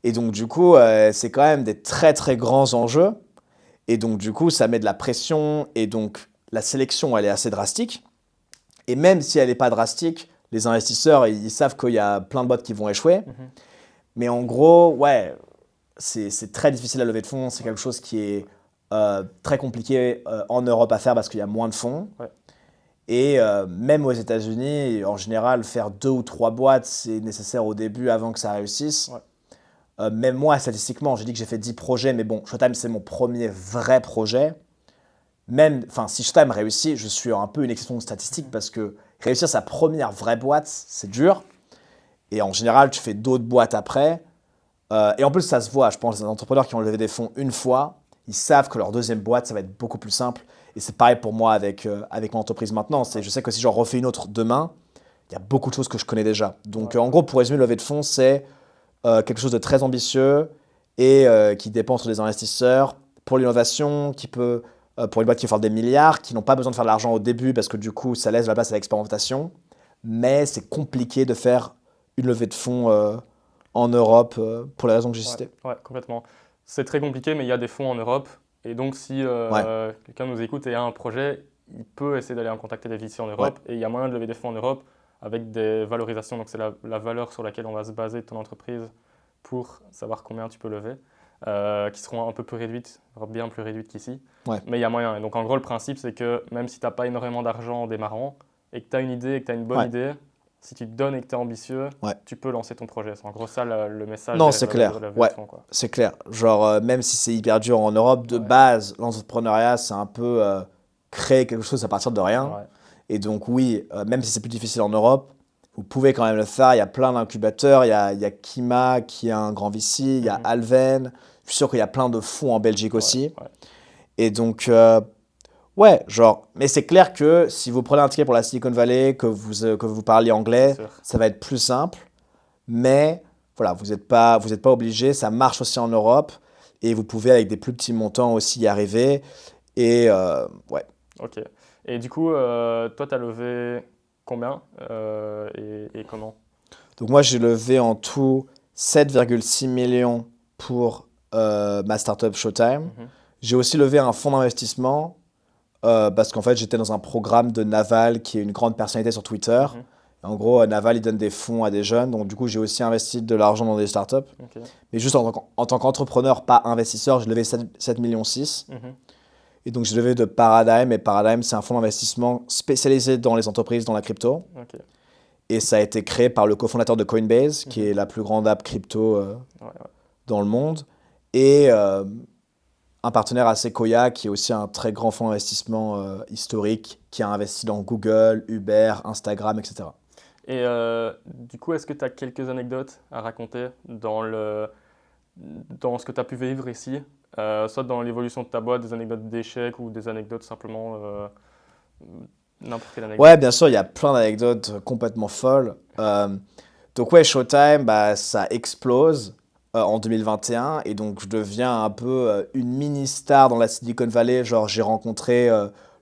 Speaker 1: Et donc du coup, c'est quand même des très très grands enjeux. Et donc du coup, ça met de la pression, et donc la sélection, elle est assez drastique. Et même si elle n'est pas drastique, les investisseurs, ils savent qu'il y a plein de boîtes qui vont échouer.
Speaker 2: Mhm.
Speaker 1: Mais en gros, ouais, c'est très difficile à lever de fonds. C'est
Speaker 2: Ouais.
Speaker 1: quelque chose qui est très compliqué en Europe à faire parce qu'il y a moins de fonds.
Speaker 2: Ouais.
Speaker 1: Et même aux États-Unis, en général, faire 2 ou 3 boîtes, c'est nécessaire au début avant que ça réussisse.
Speaker 2: Ouais.
Speaker 1: Même moi, statistiquement, j'ai dit que j'ai fait 10 projets, mais bon, Showtime, c'est mon premier vrai projet. Même, enfin, si Showtime réussit, je suis un peu une exception statistique
Speaker 2: Mhm.
Speaker 1: parce que réussir sa première vraie boîte, c'est dur. Et en général, tu fais d'autres boîtes après. Et en plus, ça se voit. Je pense que les entrepreneurs qui ont levé des fonds une fois, ils savent que leur deuxième boîte, ça va être beaucoup plus simple. Et c'est pareil pour moi avec mon entreprise maintenant.
Speaker 2: Ouais.
Speaker 1: Je sais que si j'en refais une autre demain, il y a beaucoup de choses que je connais déjà. Donc,
Speaker 2: Ouais.
Speaker 1: en gros, pour résumer, lever de fonds, c'est quelque chose de très ambitieux et qui dépend sur les investisseurs pour l'innovation, pour une boîte qui veut faire des milliards, qui n'ont pas besoin de faire de l'argent au début parce que du coup, ça laisse la place à l'expérimentation. Mais c'est compliqué de faire une levée de fonds en Europe pour les raisons que j'ai
Speaker 2: Ouais,
Speaker 1: citées.
Speaker 2: ouais, complètement. C'est très compliqué, mais il y a des fonds en Europe. Et donc, si
Speaker 1: Ouais,
Speaker 2: quelqu'un nous écoute et a un projet, il peut essayer d'aller en contacter des VC en
Speaker 1: ouais,
Speaker 2: Europe. Et il y a moyen de lever des fonds en Europe avec des valorisations. Donc, c'est la valeur sur laquelle on va se baser de ton entreprise pour savoir combien tu peux lever, qui seront un peu plus réduites, voire bien plus réduites qu'ici.
Speaker 1: ouais,
Speaker 2: Mais il y a moyen. Et donc, en gros, le principe, c'est que même si tu n'as pas énormément d'argent en démarrant et que tu as une idée et que tu as une bonne
Speaker 1: ouais,
Speaker 2: idée, si tu te donnes et que tu es ambitieux,
Speaker 1: Ouais.
Speaker 2: tu peux lancer ton projet. C'est en gros ça le message.
Speaker 1: Non,
Speaker 2: de
Speaker 1: c'est
Speaker 2: la-
Speaker 1: clair.
Speaker 2: de la levée
Speaker 1: Ouais.
Speaker 2: de fonds, quoi.
Speaker 1: C'est clair. Genre, même si c'est hyper dur en Europe, de
Speaker 2: Ouais.
Speaker 1: base, l'entrepreneuriat, c'est un peu créer quelque chose à partir de rien.
Speaker 2: Ouais.
Speaker 1: Et donc, oui, même si c'est plus difficile en Europe, vous pouvez quand même le faire. Il y a plein d'incubateurs. Il y a Kima qui est un grand VC. Il y a
Speaker 2: Mhm.
Speaker 1: Alven. Je suis sûr qu'il y a plein de fonds en Belgique
Speaker 2: Ouais,
Speaker 1: aussi.
Speaker 2: ouais.
Speaker 1: Et donc, ouais, genre, mais c'est clair que si vous prenez un ticket pour la Silicon Valley, que vous parliez anglais,
Speaker 2: Bien sûr.
Speaker 1: ça va être plus simple. Mais voilà, vous n'êtes pas obligé. Ça marche aussi en Europe. Et vous pouvez, avec des plus petits montants aussi, y arriver. Et ouais.
Speaker 2: Ok. Et du coup, toi, tu as levé combien et comment?
Speaker 1: Donc moi, j'ai levé en tout 7,6 millions pour ma startup Showtime.
Speaker 2: Mhm.
Speaker 1: J'ai aussi levé un fonds d'investissement parce qu'en fait, j'étais dans un programme de Naval, qui est une grande personnalité sur Twitter.
Speaker 2: Mhm.
Speaker 1: En gros, Naval, il donne des fonds à des jeunes. Donc du coup, j'ai aussi investi de l'argent dans des startups.
Speaker 2: Ok.
Speaker 1: Mais juste en tant qu'entrepreneur, pas investisseur, j'ai levé 7 millions 6.
Speaker 2: Mhm.
Speaker 1: Et donc, j'ai levé de Paradigm. Et Paradigm, c'est un fonds d'investissement spécialisé dans les entreprises, dans la crypto.
Speaker 2: Ok.
Speaker 1: Et ça a été créé par le cofondateur de Coinbase, qui est la plus grande app crypto
Speaker 2: Ouais, ouais.
Speaker 1: dans le monde. Et un partenaire à Sequoia, qui est aussi un très grand fonds d'investissement historique, qui a investi dans Google, Uber, Instagram, etc.
Speaker 2: Et du coup, est-ce que tu as quelques anecdotes à raconter dans ce que tu as pu vivre ici, soit dans l'évolution de ta boîte, des anecdotes d'échecs ou des anecdotes simplement, n'importe quelle anecdote?
Speaker 1: Ouais, bien sûr, il y a plein d'anecdotes complètement folles. Donc ouais, Showtime, bah, ça explose en 2021 et donc je deviens un peu une mini-star dans la Silicon Valley. Genre, j'ai rencontré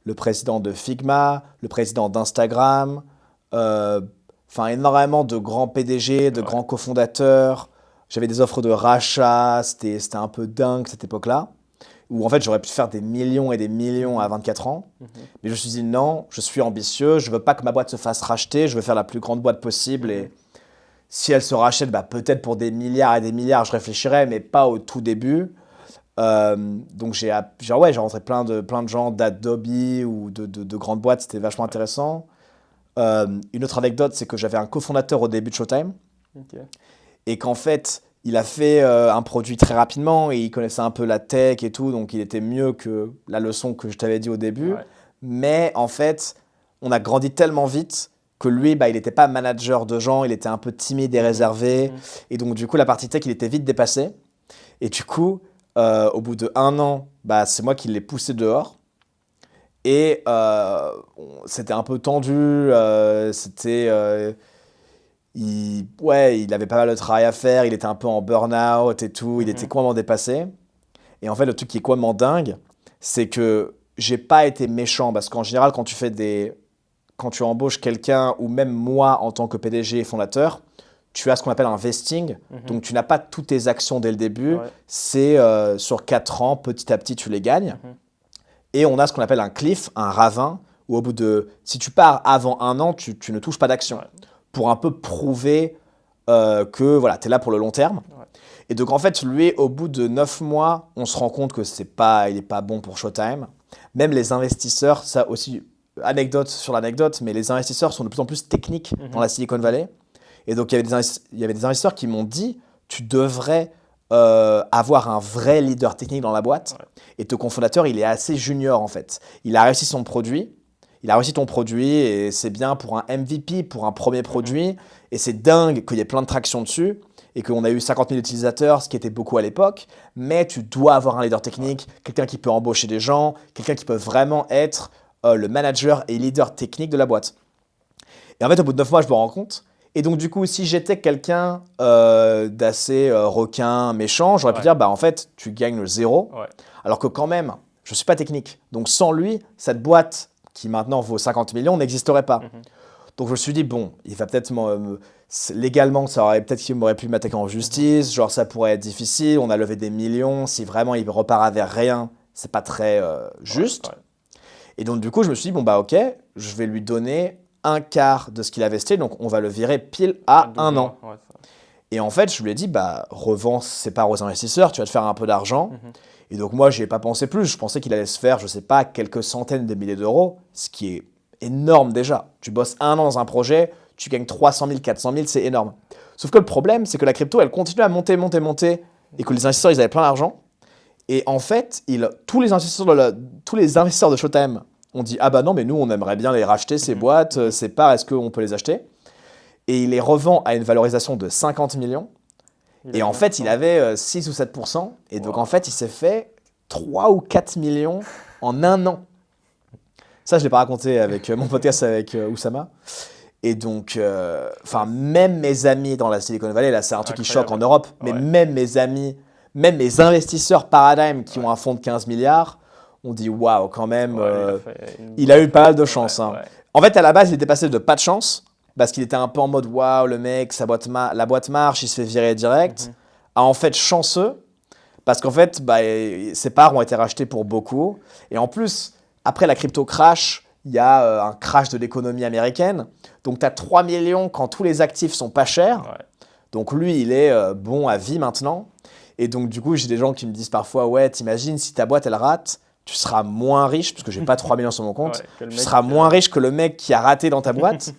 Speaker 1: le président de Figma, le président d'Instagram, enfin énormément de grands PDG, de
Speaker 2: Ouais.
Speaker 1: grands cofondateurs. J'avais des offres de rachat, c'était un peu dingue cette époque-là, où en fait j'aurais pu faire des millions et des millions à 24 ans.
Speaker 2: Mhm.
Speaker 1: Mais je me suis dit non, je suis ambitieux, je veux pas que ma boîte se fasse racheter, je veux faire la plus grande boîte possible. Et si elle se rachète, bah, peut-être pour des milliards et des milliards, je réfléchirais, mais pas au tout début. Donc j'ai rencontré plein de gens d'Adobe ou de grandes boîtes, c'était vachement intéressant. Une autre anecdote, c'est que j'avais un cofondateur au début de Showtime
Speaker 2: Ok.
Speaker 1: et qu'en fait, il a fait un produit très rapidement et il connaissait un peu la tech et tout, donc il était mieux que la leçon que je t'avais dit au début.
Speaker 2: Ouais.
Speaker 1: Mais en fait, on a grandi tellement vite que lui, bah, il n'était pas manager de gens, il était un peu timide et réservé.
Speaker 2: Mhm.
Speaker 1: Et donc, du coup, la partie tech, il était vite dépassé. Et du coup, au bout de 1 an, bah, c'est moi qui l'ai poussé dehors. Et c'était un peu tendu. Ouais, il avait pas mal de travail à faire, il était un peu en burn-out et tout, il était
Speaker 2: Mhm.
Speaker 1: complètement dépassé. Et en fait, le truc qui est complètement dingue, c'est que j'ai pas été méchant parce qu'en général, quand tu embauches quelqu'un, ou même moi en tant que PDG et fondateur, tu as ce qu'on appelle un vesting.
Speaker 2: Mhm.
Speaker 1: Donc tu n'as pas toutes tes actions dès le début.
Speaker 2: Ouais.
Speaker 1: C'est sur 4 ans, petit à petit, tu les gagnes.
Speaker 2: Mhm.
Speaker 1: Et on a ce qu'on appelle un cliff, un ravin, où si tu pars avant 1 an, tu ne touches pas d'action.
Speaker 2: Ouais.
Speaker 1: Pour un peu prouver que voilà, tu es là pour le long terme.
Speaker 2: Ouais.
Speaker 1: Et donc en fait, lui, au bout de 9 mois, on se rend compte que il n'est pas bon pour Showtime. Même les investisseurs, ça aussi, anecdote sur l'anecdote, mais les investisseurs sont de plus en plus techniques dans la Silicon Valley. Et donc il y avait des investisseurs qui m'ont dit, tu devrais avoir un vrai leader technique dans la boîte.
Speaker 2: Ouais.
Speaker 1: Et ton cofondateur, il est assez junior en fait. Il a réussi son produit. Il a réussi ton produit et c'est bien pour un MVP, pour un premier produit. Et c'est dingue qu'il y ait plein de traction dessus et qu'on a eu 50 000 utilisateurs, ce qui était beaucoup à l'époque. Mais tu dois avoir un leader technique, quelqu'un qui peut embaucher des gens, quelqu'un qui peut vraiment être le manager et leader technique de la boîte. Et en fait, au bout de 9 mois, je me rends compte. Et donc, du coup, si j'étais quelqu'un d'assez requin, méchant, j'aurais pu
Speaker 2: Ouais.
Speaker 1: dire, bah en fait, tu gagnes le 0.
Speaker 2: Ouais.
Speaker 1: Alors que quand même, je ne suis pas technique. Donc, sans lui, cette boîte qui maintenant vaut 50 millions n'existerait pas.
Speaker 2: Mhm.
Speaker 1: Donc je me suis dit, bon, il va peut-être légalement, peut-être qu'il m'aurait pu m'attaquer en justice, genre ça pourrait être difficile, on a levé des millions, si vraiment il repart vers rien, c'est pas très juste.
Speaker 2: Ouais.
Speaker 1: Et donc du coup, je me suis dit, bon bah ok, je vais lui donner un quart de ce qu'il a investi, donc on va le virer pile à
Speaker 2: 12
Speaker 1: 1 an.
Speaker 2: mois. Ouais, ça.
Speaker 1: Et en fait, je lui ai dit, bah revends ses parts aux investisseurs, tu vas te faire un peu d'argent.
Speaker 2: Mhm.
Speaker 1: Et donc moi, j'y ai pas pensé plus, je pensais qu'il allait se faire, je sais pas, quelques centaines de milliers d'euros, ce qui est énorme déjà. Tu bosses 1 an dans un projet, tu gagnes 300 000, 400 000, c'est énorme. Sauf que le problème, c'est que la crypto, elle continue à monter, et que les investisseurs, ils avaient plein d'argent. Et en fait, tous les investisseurs de Showtime ont dit « Ah bah non, mais nous, on aimerait bien les racheter, ces boîtes, ces parts, est-ce qu'on peut les acheter ?» Et il les revend à une valorisation de 50 millions. Et en fait, il avait 6 ou 7%. Et donc, en fait, il s'est fait 3 ou 4 millions en un an. Ça, je ne l'ai pas raconté avec mon podcast avec Oussama. Et donc, même mes amis dans la Silicon Valley, là, c'est un truc qui choque en Europe, mais même mes amis, même mes investisseurs Paradigm qui ont un fonds de 15 milliards, on dit waouh, quand même, il a eu pas mal de chance. Hein. En fait, à la base, il était passé de pas de chance, parce qu'il était un peu en mode waouh, le mec, la boîte marche, il se fait virer direct, à en fait chanceux, parce qu'en fait, ses parts ont été rachetées pour beaucoup. Et en plus, après la crypto crash, il y a un crash de l'économie américaine. Donc, tu as 3 millions quand tous les actifs sont pas chers. Ouais. Donc, lui, il est bon à vie maintenant. Et donc, du coup, j'ai des gens qui me disent parfois, ouais, t'imagines, si ta boîte, elle rate, tu seras moins riche, parce que j'ai pas 3 millions sur mon compte, tu seras moins riche que le mec qui a raté dans ta boîte.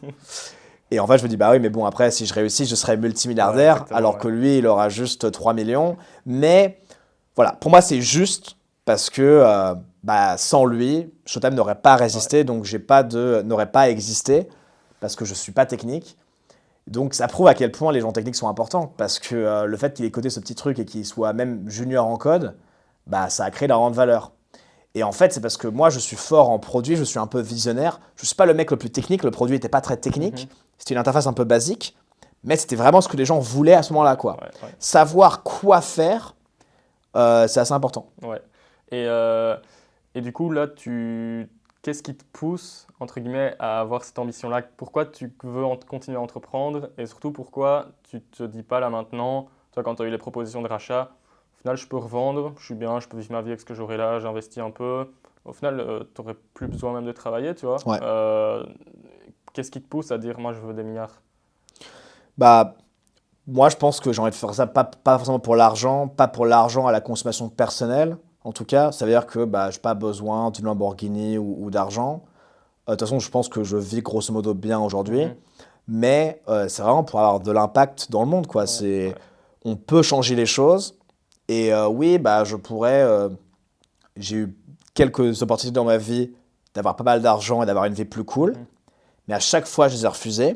Speaker 1: Et en fait, je me dis, bah oui, mais bon, après, si je réussis, je serai multimilliardaire, alors que lui, il aura juste 3 millions. Mais voilà, pour moi, c'est juste parce que sans lui, Showtime n'aurait pas résisté, donc n'aurait pas existé, parce que je ne suis pas technique. Donc ça prouve à quel point les gens techniques sont importants, parce que le fait qu'il ait codé ce petit truc et qu'il soit même junior en code, ça a créé énormément de valeur. Et en fait, c'est parce que moi, je suis fort en produit, je suis un peu visionnaire. Je ne suis pas le mec le plus technique, le produit n'était pas très technique. C'était une interface un peu basique, mais c'était vraiment ce que les gens voulaient à ce moment-là, quoi. Savoir quoi faire, c'est assez important.
Speaker 2: Ouais. Et du coup, là, qu'est-ce qui te pousse, entre guillemets, à avoir cette ambition-là? Pourquoi tu veux continuer à entreprendre? Et surtout, pourquoi tu ne te dis pas là maintenant, toi, quand tu as eu les propositions de rachat, au final, je peux revendre, je suis bien, je peux vivre ma vie avec ce que j'aurai là, j'investis un peu. Au final, tu n'aurais plus besoin même de travailler, tu vois.
Speaker 1: Ouais.
Speaker 2: Qu'est-ce qui te pousse à dire, moi, je veux des milliards?
Speaker 1: Moi, je pense que j'ai envie de faire ça, pas forcément pour l'argent, pas pour l'argent à la consommation personnelle. En tout cas, ça veut dire que je n'ai pas besoin d'une Lamborghini ou d'argent. De toute façon, je pense que je vis grosso modo bien aujourd'hui. Mais c'est vraiment pour avoir de l'impact dans le monde, quoi. On peut changer les choses. Et oui, je pourrais... j'ai eu quelques opportunités dans ma vie d'avoir pas mal d'argent et d'avoir une vie plus cool. Mais à chaque fois, je les ai refusées.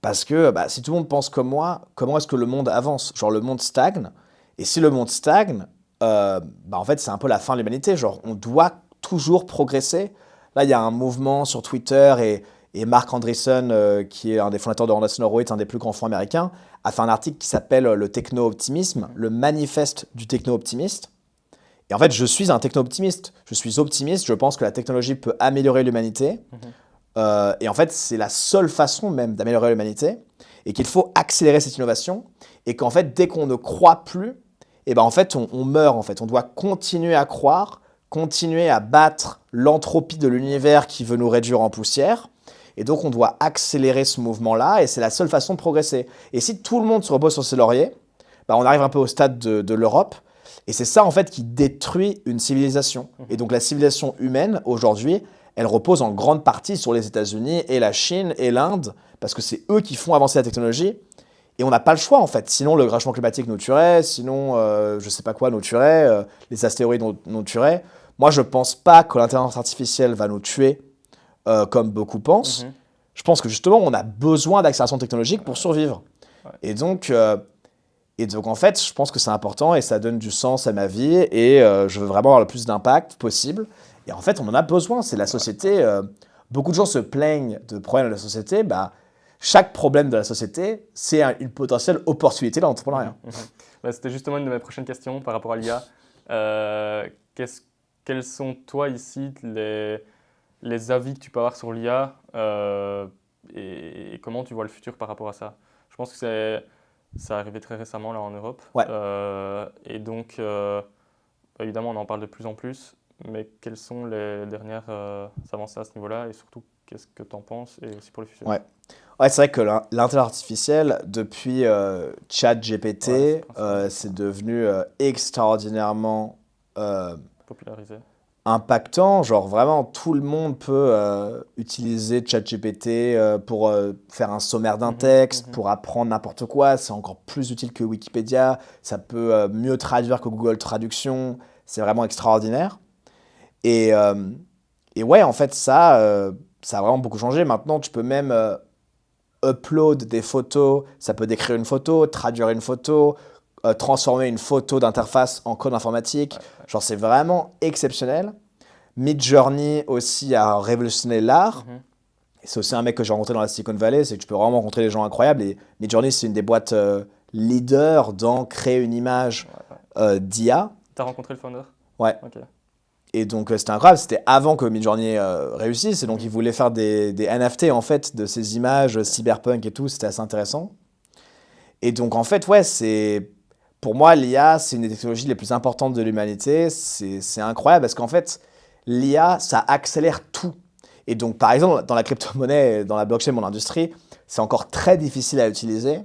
Speaker 1: Parce que si tout le monde pense comme moi, comment est-ce que le monde avance? Genre, le monde stagne. Et si le monde stagne, en fait, c'est un peu la fin de l'humanité. Genre, on doit toujours progresser. Là, il y a un mouvement sur Twitter et Mark Andreessen, qui est un des fondateurs de Anderson Horowitz, un des plus grands fonds américains, a fait un article qui s'appelle le techno-optimisme, le manifeste du techno-optimiste. Et en fait, je suis un techno-optimiste. Je suis optimiste. Je pense que la technologie peut améliorer l'humanité. Et en fait, c'est la seule façon même d'améliorer l'humanité. Et qu'il faut accélérer cette innovation. Et qu'en fait, dès qu'on ne croit plus, en fait, on meurt. En fait. On doit continuer à croire, continuer à battre l'entropie de l'univers qui veut nous réduire en poussière. Et donc, on doit accélérer ce mouvement-là. Et c'est la seule façon de progresser. Et si tout le monde se repose sur ses lauriers, on arrive un peu au stade de l'Europe. Et c'est ça, en fait, qui détruit une civilisation. Et donc, la civilisation humaine, aujourd'hui, elle repose en grande partie sur les États-Unis et la Chine et l'Inde, parce que c'est eux qui font avancer la technologie. Et on n'a pas le choix, en fait. Sinon, le réchauffement climatique nous tuerait, sinon, je ne sais pas quoi nous tuerait, les astéroïdes nous tueraient. Moi, je ne pense pas que l'intelligence artificielle va nous tuer, comme beaucoup pensent. Je pense que justement, on a besoin d'accélération technologique pour survivre. Et donc, en fait, je pense que c'est important et ça donne du sens à ma vie et je veux vraiment avoir le plus d'impact possible. Et en fait, on en a besoin. C'est la société. Beaucoup de gens se plaignent de problèmes de la société. Chaque problème de la société, c'est une potentielle opportunité dans l'entrepreneuriat.
Speaker 2: C'était justement une de mes prochaines questions par rapport à l'IA. Quels sont, toi, ici, les avis que tu peux avoir sur l'IA et comment tu vois le futur par rapport à ça? Je pense que ça arrivé très récemment là en Europe. Et donc, évidemment, on en parle de plus en plus. Mais quelles sont les dernières avancées à ce niveau-là et surtout, qu'est-ce que tu en penses et aussi pour le futur?
Speaker 1: Ouais, c'est vrai que l'intelligence artificielle, depuis ChatGPT, c'est devenu extraordinairement
Speaker 2: popularisé.
Speaker 1: impactant. Genre vraiment, tout le monde peut utiliser ChatGPT pour faire un sommaire d'un texte, pour apprendre n'importe quoi. C'est encore plus utile que Wikipédia. Ça peut mieux traduire que Google Traduction. C'est vraiment extraordinaire. Et, euh, et ouais, en fait, ça a vraiment beaucoup changé. Maintenant, tu peux même upload des photos. Ça peut décrire une photo, traduire une photo, transformer une photo d'interface en code informatique. Genre, c'est vraiment exceptionnel. Midjourney aussi a révolutionné l'art. Et c'est aussi un mec que j'ai rencontré dans la Silicon Valley. C'est que tu peux vraiment rencontrer des gens incroyables. Et Midjourney, c'est une des boîtes leaders dans créer une image d'IA.
Speaker 2: T'as rencontré le founder?
Speaker 1: Ouais.
Speaker 2: Ok.
Speaker 1: Et donc, c'était incroyable. C'était avant que Midjourney réussisse. Et donc, ils voulaient faire des NFT, en fait, de ces images cyberpunk et tout. C'était assez intéressant. Et donc, en fait, ouais, pour moi, l'IA, c'est une des technologies les plus importantes de l'humanité. C'est incroyable parce qu'en fait, l'IA, ça accélère tout. Et donc, par exemple, dans la crypto-monnaie, dans la blockchain, mon industrie, c'est encore très difficile à utiliser.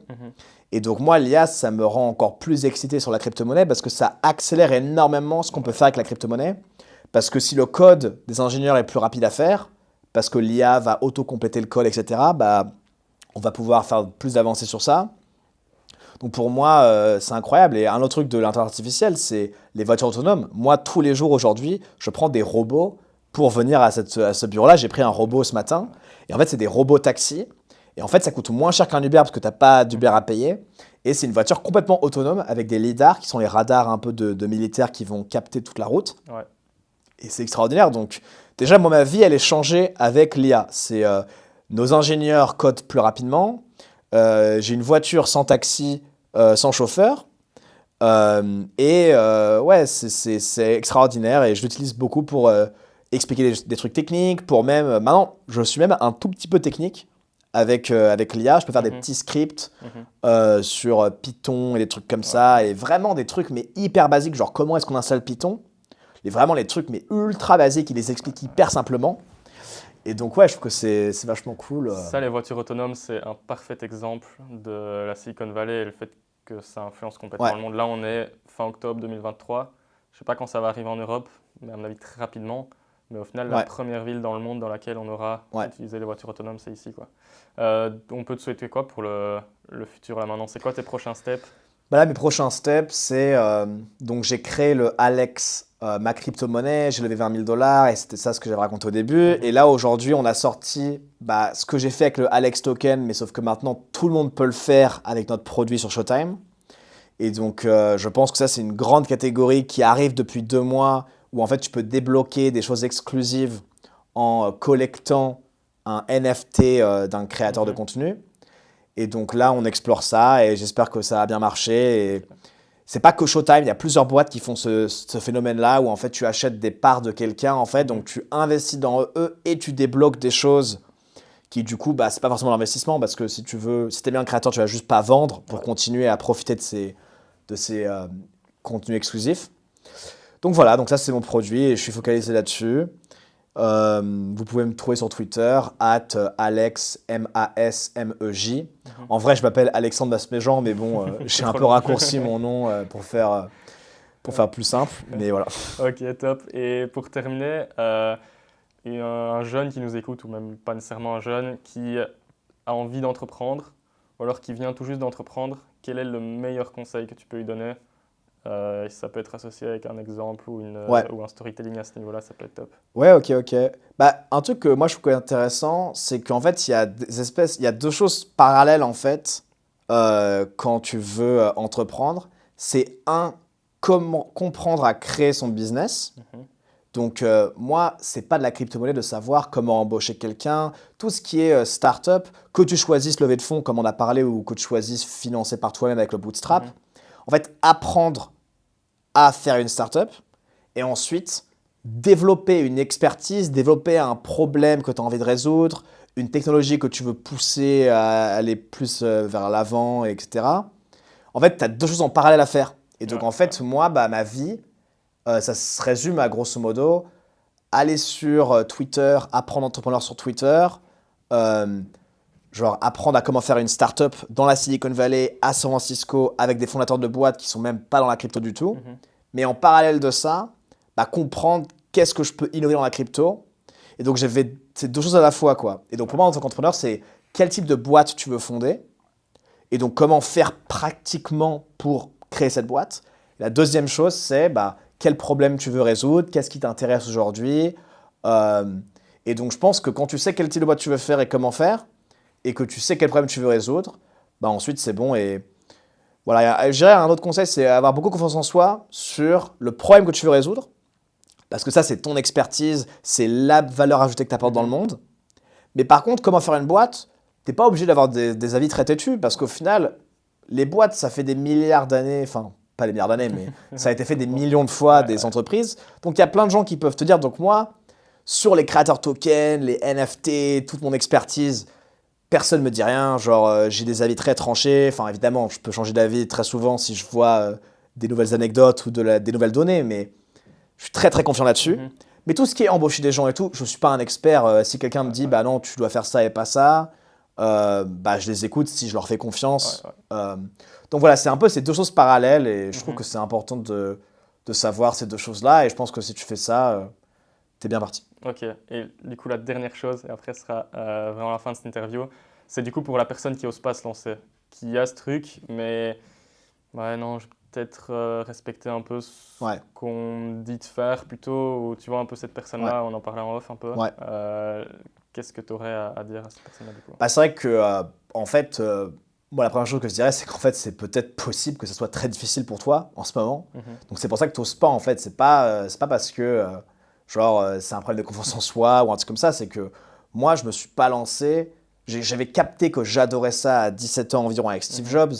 Speaker 1: Et donc, moi, l'IA, ça me rend encore plus excité sur la crypto-monnaie parce que ça accélère énormément ce qu'on peut faire avec la crypto-monnaie. Parce que si le code des ingénieurs est plus rapide à faire, parce que l'IA va auto-compléter le code, etc., bah, on va pouvoir faire plus d'avancées sur ça. Donc pour moi, c'est incroyable. Et un autre truc de l'intelligence artificielle, c'est les voitures autonomes. Moi, tous les jours aujourd'hui, je prends des robots pour venir à ce bureau-là. J'ai pris un robot ce matin. Et en fait, c'est des robots taxis. Et en fait, ça coûte moins cher qu'un Uber parce que tu n'as pas d'Uber à payer. Et c'est une voiture complètement autonome avec des lidars qui sont les radars un peu de militaires qui vont capter toute la route.
Speaker 2: Ouais.
Speaker 1: Et c'est extraordinaire. Donc, déjà, moi, ma vie, elle est changée avec l'IA. C'est nos ingénieurs codent plus rapidement. J'ai une voiture sans taxi, sans chauffeur. Ouais, c'est extraordinaire. Et je l'utilise beaucoup pour expliquer des trucs techniques. Pour même, maintenant, je suis même un tout petit peu technique avec l'IA. Je peux faire des petits scripts sur Python et des trucs comme ça. Et vraiment des trucs, mais hyper basiques. Genre, comment est-ce qu'on installe Python? Et vraiment les trucs mais ultra basiques, ils les expliquent hyper simplement. Et donc ouais, je trouve que c'est vachement cool.
Speaker 2: Ça, les voitures autonomes, c'est un parfait exemple de la Silicon Valley et le fait que ça influence complètement le monde. Là, on est fin octobre 2023. Je ne sais pas quand ça va arriver en Europe, mais à mon avis très rapidement. Mais au final, la première ville dans le monde dans laquelle on aura utilisé les voitures autonomes, c'est ici, quoi. On peut te souhaiter quoi pour le futur là maintenant? C'est quoi tes prochains steps?
Speaker 1: Bah là, mes prochains steps, c'est donc j'ai créé le Alex, ma crypto-monnaie, j'ai levé 20 000 $ et c'était ça ce que j'avais raconté au début. Et là, aujourd'hui, on a sorti ce que j'ai fait avec le Alex Token, mais sauf que maintenant, tout le monde peut le faire avec notre produit sur Showtime. Et donc, je pense que ça, c'est une grande catégorie qui arrive depuis 2 mois, où en fait, tu peux débloquer des choses exclusives en collectant un NFT d'un créateur de contenu. Et donc là, on explore ça et j'espère que ça va bien marcher. Et c'est pas que Showtime, il y a plusieurs boîtes qui font ce phénomène-là où en fait tu achètes des parts de quelqu'un, en fait, donc tu investis dans eux et tu débloques des choses qui du coup, c'est pas forcément l'investissement parce que si t'es bien un créateur, tu vas juste pas vendre pour continuer à profiter de ces contenus exclusifs. Donc voilà, donc ça c'est mon produit et je suis focalisé là-dessus. Vous pouvez me trouver sur Twitter @AlexMasmej. En vrai, je m'appelle Alexandre Masmejean, mais bon, j'ai un peu raccourci mon nom pour faire plus simple. Mais voilà.
Speaker 2: Ok, top. Et pour terminer, un jeune qui nous écoute, ou même pas nécessairement un jeune, qui a envie d'entreprendre, ou alors qui vient tout juste d'entreprendre, quel est le meilleur conseil que tu peux lui donner? Ça peut être associé avec un exemple ou un storytelling à ce niveau-là, ça peut être top.
Speaker 1: Ouais, ok. Un truc que moi je trouve intéressant, c'est qu'en fait, il y a 2 choses parallèles en fait quand tu veux entreprendre. C'est comment comprendre à créer son business. Donc moi, c'est pas de la crypto-monnaie de savoir comment embaucher quelqu'un. Tout ce qui est start-up, que tu choisisses lever de fonds comme on a parlé ou que tu choisisses financer par toi-même avec le bootstrap. En fait, apprendre à faire une startup et ensuite développer une expertise, développer un problème que tu as envie de résoudre, une technologie que tu veux pousser à aller plus vers l'avant, etc. En fait, tu as 2 choses en parallèle à faire. Et donc, en fait, moi, ma vie, ça se résume à grosso modo, aller sur Twitter, apprendre entrepreneur sur Twitter, genre apprendre à comment faire une startup dans la Silicon Valley, à San Francisco, avec des fondateurs de boîtes qui sont même pas dans la crypto du tout. Mais en parallèle de ça, comprendre qu'est-ce que je peux innover dans la crypto. Et donc, j'avais ces deux choses à la fois, quoi. Et donc, pour moi, en tant qu'entrepreneur, c'est quel type de boîte tu veux fonder et donc comment faire pratiquement pour créer cette boîte. La deuxième chose, c'est quel problème tu veux résoudre, qu'est-ce qui t'intéresse aujourd'hui. Et donc, je pense que quand tu sais quel type de boîte tu veux faire et comment faire, et que tu sais quel problème tu veux résoudre, ensuite, c'est bon. Et voilà, je dirais un autre conseil, c'est avoir beaucoup confiance en soi sur le problème que tu veux résoudre. Parce que ça, c'est ton expertise, c'est la valeur ajoutée que tu apportes dans le monde. Mais par contre, comment faire une boîte, tu n'es pas obligé d'avoir des avis très têtus, parce qu'au final, les boîtes, ça fait des milliards d'années, enfin, pas des milliards d'années, mais ça a été fait des millions de fois, des entreprises. Donc, il y a plein de gens qui peuvent te dire, donc moi, sur les créateurs tokens, les NFT, toute mon expertise, personne ne me dit rien. Genre, j'ai des avis très tranchés. Enfin, évidemment, je peux changer d'avis très souvent si je vois des nouvelles anecdotes ou des nouvelles données, mais je suis très, très confiant là-dessus. Mais tout ce qui est embaucher des gens et tout, je ne suis pas un expert. Si quelqu'un me dit, non, tu dois faire ça et pas ça, je les écoute si je leur fais confiance. Donc voilà, c'est un peu ces deux choses parallèles et je trouve que c'est important de savoir ces deux choses-là. Et je pense que si tu fais ça, t'es bien parti.
Speaker 2: Ok, et du coup, la dernière chose, et après ce sera vraiment la fin de cette interview, c'est du coup pour la personne qui n'ose pas se lancer, qui a ce truc, mais non, je vais peut-être respecter un peu ce qu'on dit de faire plutôt, ou tu vois un peu cette personne-là, on en parlait en off un peu. Qu'est-ce que tu aurais à dire à cette personne-là du coup?
Speaker 1: C'est vrai que, en fait, moi, la première chose que je dirais, c'est qu'en fait, c'est peut-être possible que ce soit très difficile pour toi en ce moment. Donc, c'est pour ça que tu n'oses pas, en fait. C'est pas parce que, c'est un problème de confiance en soi ou un truc comme ça. C'est que moi, je me suis pas lancé. J'avais capté que j'adorais ça à 17 ans environ avec Steve Jobs.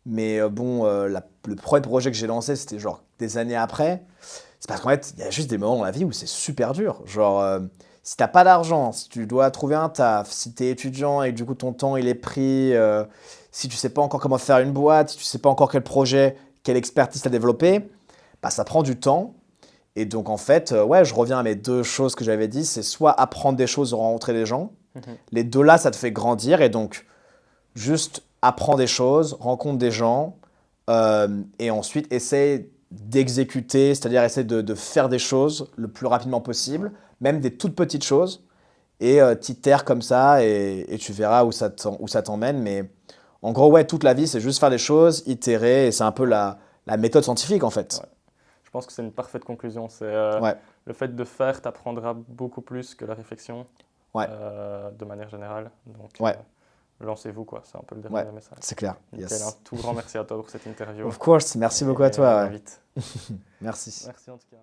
Speaker 1: Mais le premier projet que j'ai lancé, c'était genre des années après. C'est parce qu'en fait, il y a juste des moments dans la vie où c'est super dur. Si t'as pas d'argent, si tu dois trouver un taf, si tu es étudiant et que du coup ton temps il est pris, si tu sais pas encore comment faire une boîte, si tu sais pas encore quel projet, quelle expertise t'as développé, ça prend du temps. Et donc en fait, je reviens à mes deux choses que j'avais dit, c'est soit apprendre des choses, rencontrer des gens. Les deux là, ça te fait grandir et donc juste apprends des choses, rencontre des gens et ensuite essaye d'exécuter, c'est-à-dire essayer de faire des choses le plus rapidement possible, même des toutes petites choses, et t'itères comme ça et tu verras où ça t'emmène. Mais en gros, toute la vie, c'est juste faire des choses, itérer, et c'est un peu la méthode scientifique en fait.
Speaker 2: Je pense que c'est une parfaite conclusion. C'est le fait de faire t'apprendra beaucoup plus que la réflexion de manière générale. Donc, lancez-vous, quoi. C'est un peu le dernier message.
Speaker 1: C'est clair.
Speaker 2: Nickel, un tout grand merci à toi pour cette interview.
Speaker 1: Of course, merci beaucoup à toi.
Speaker 2: Vite.
Speaker 1: Merci.
Speaker 2: Merci en tout cas.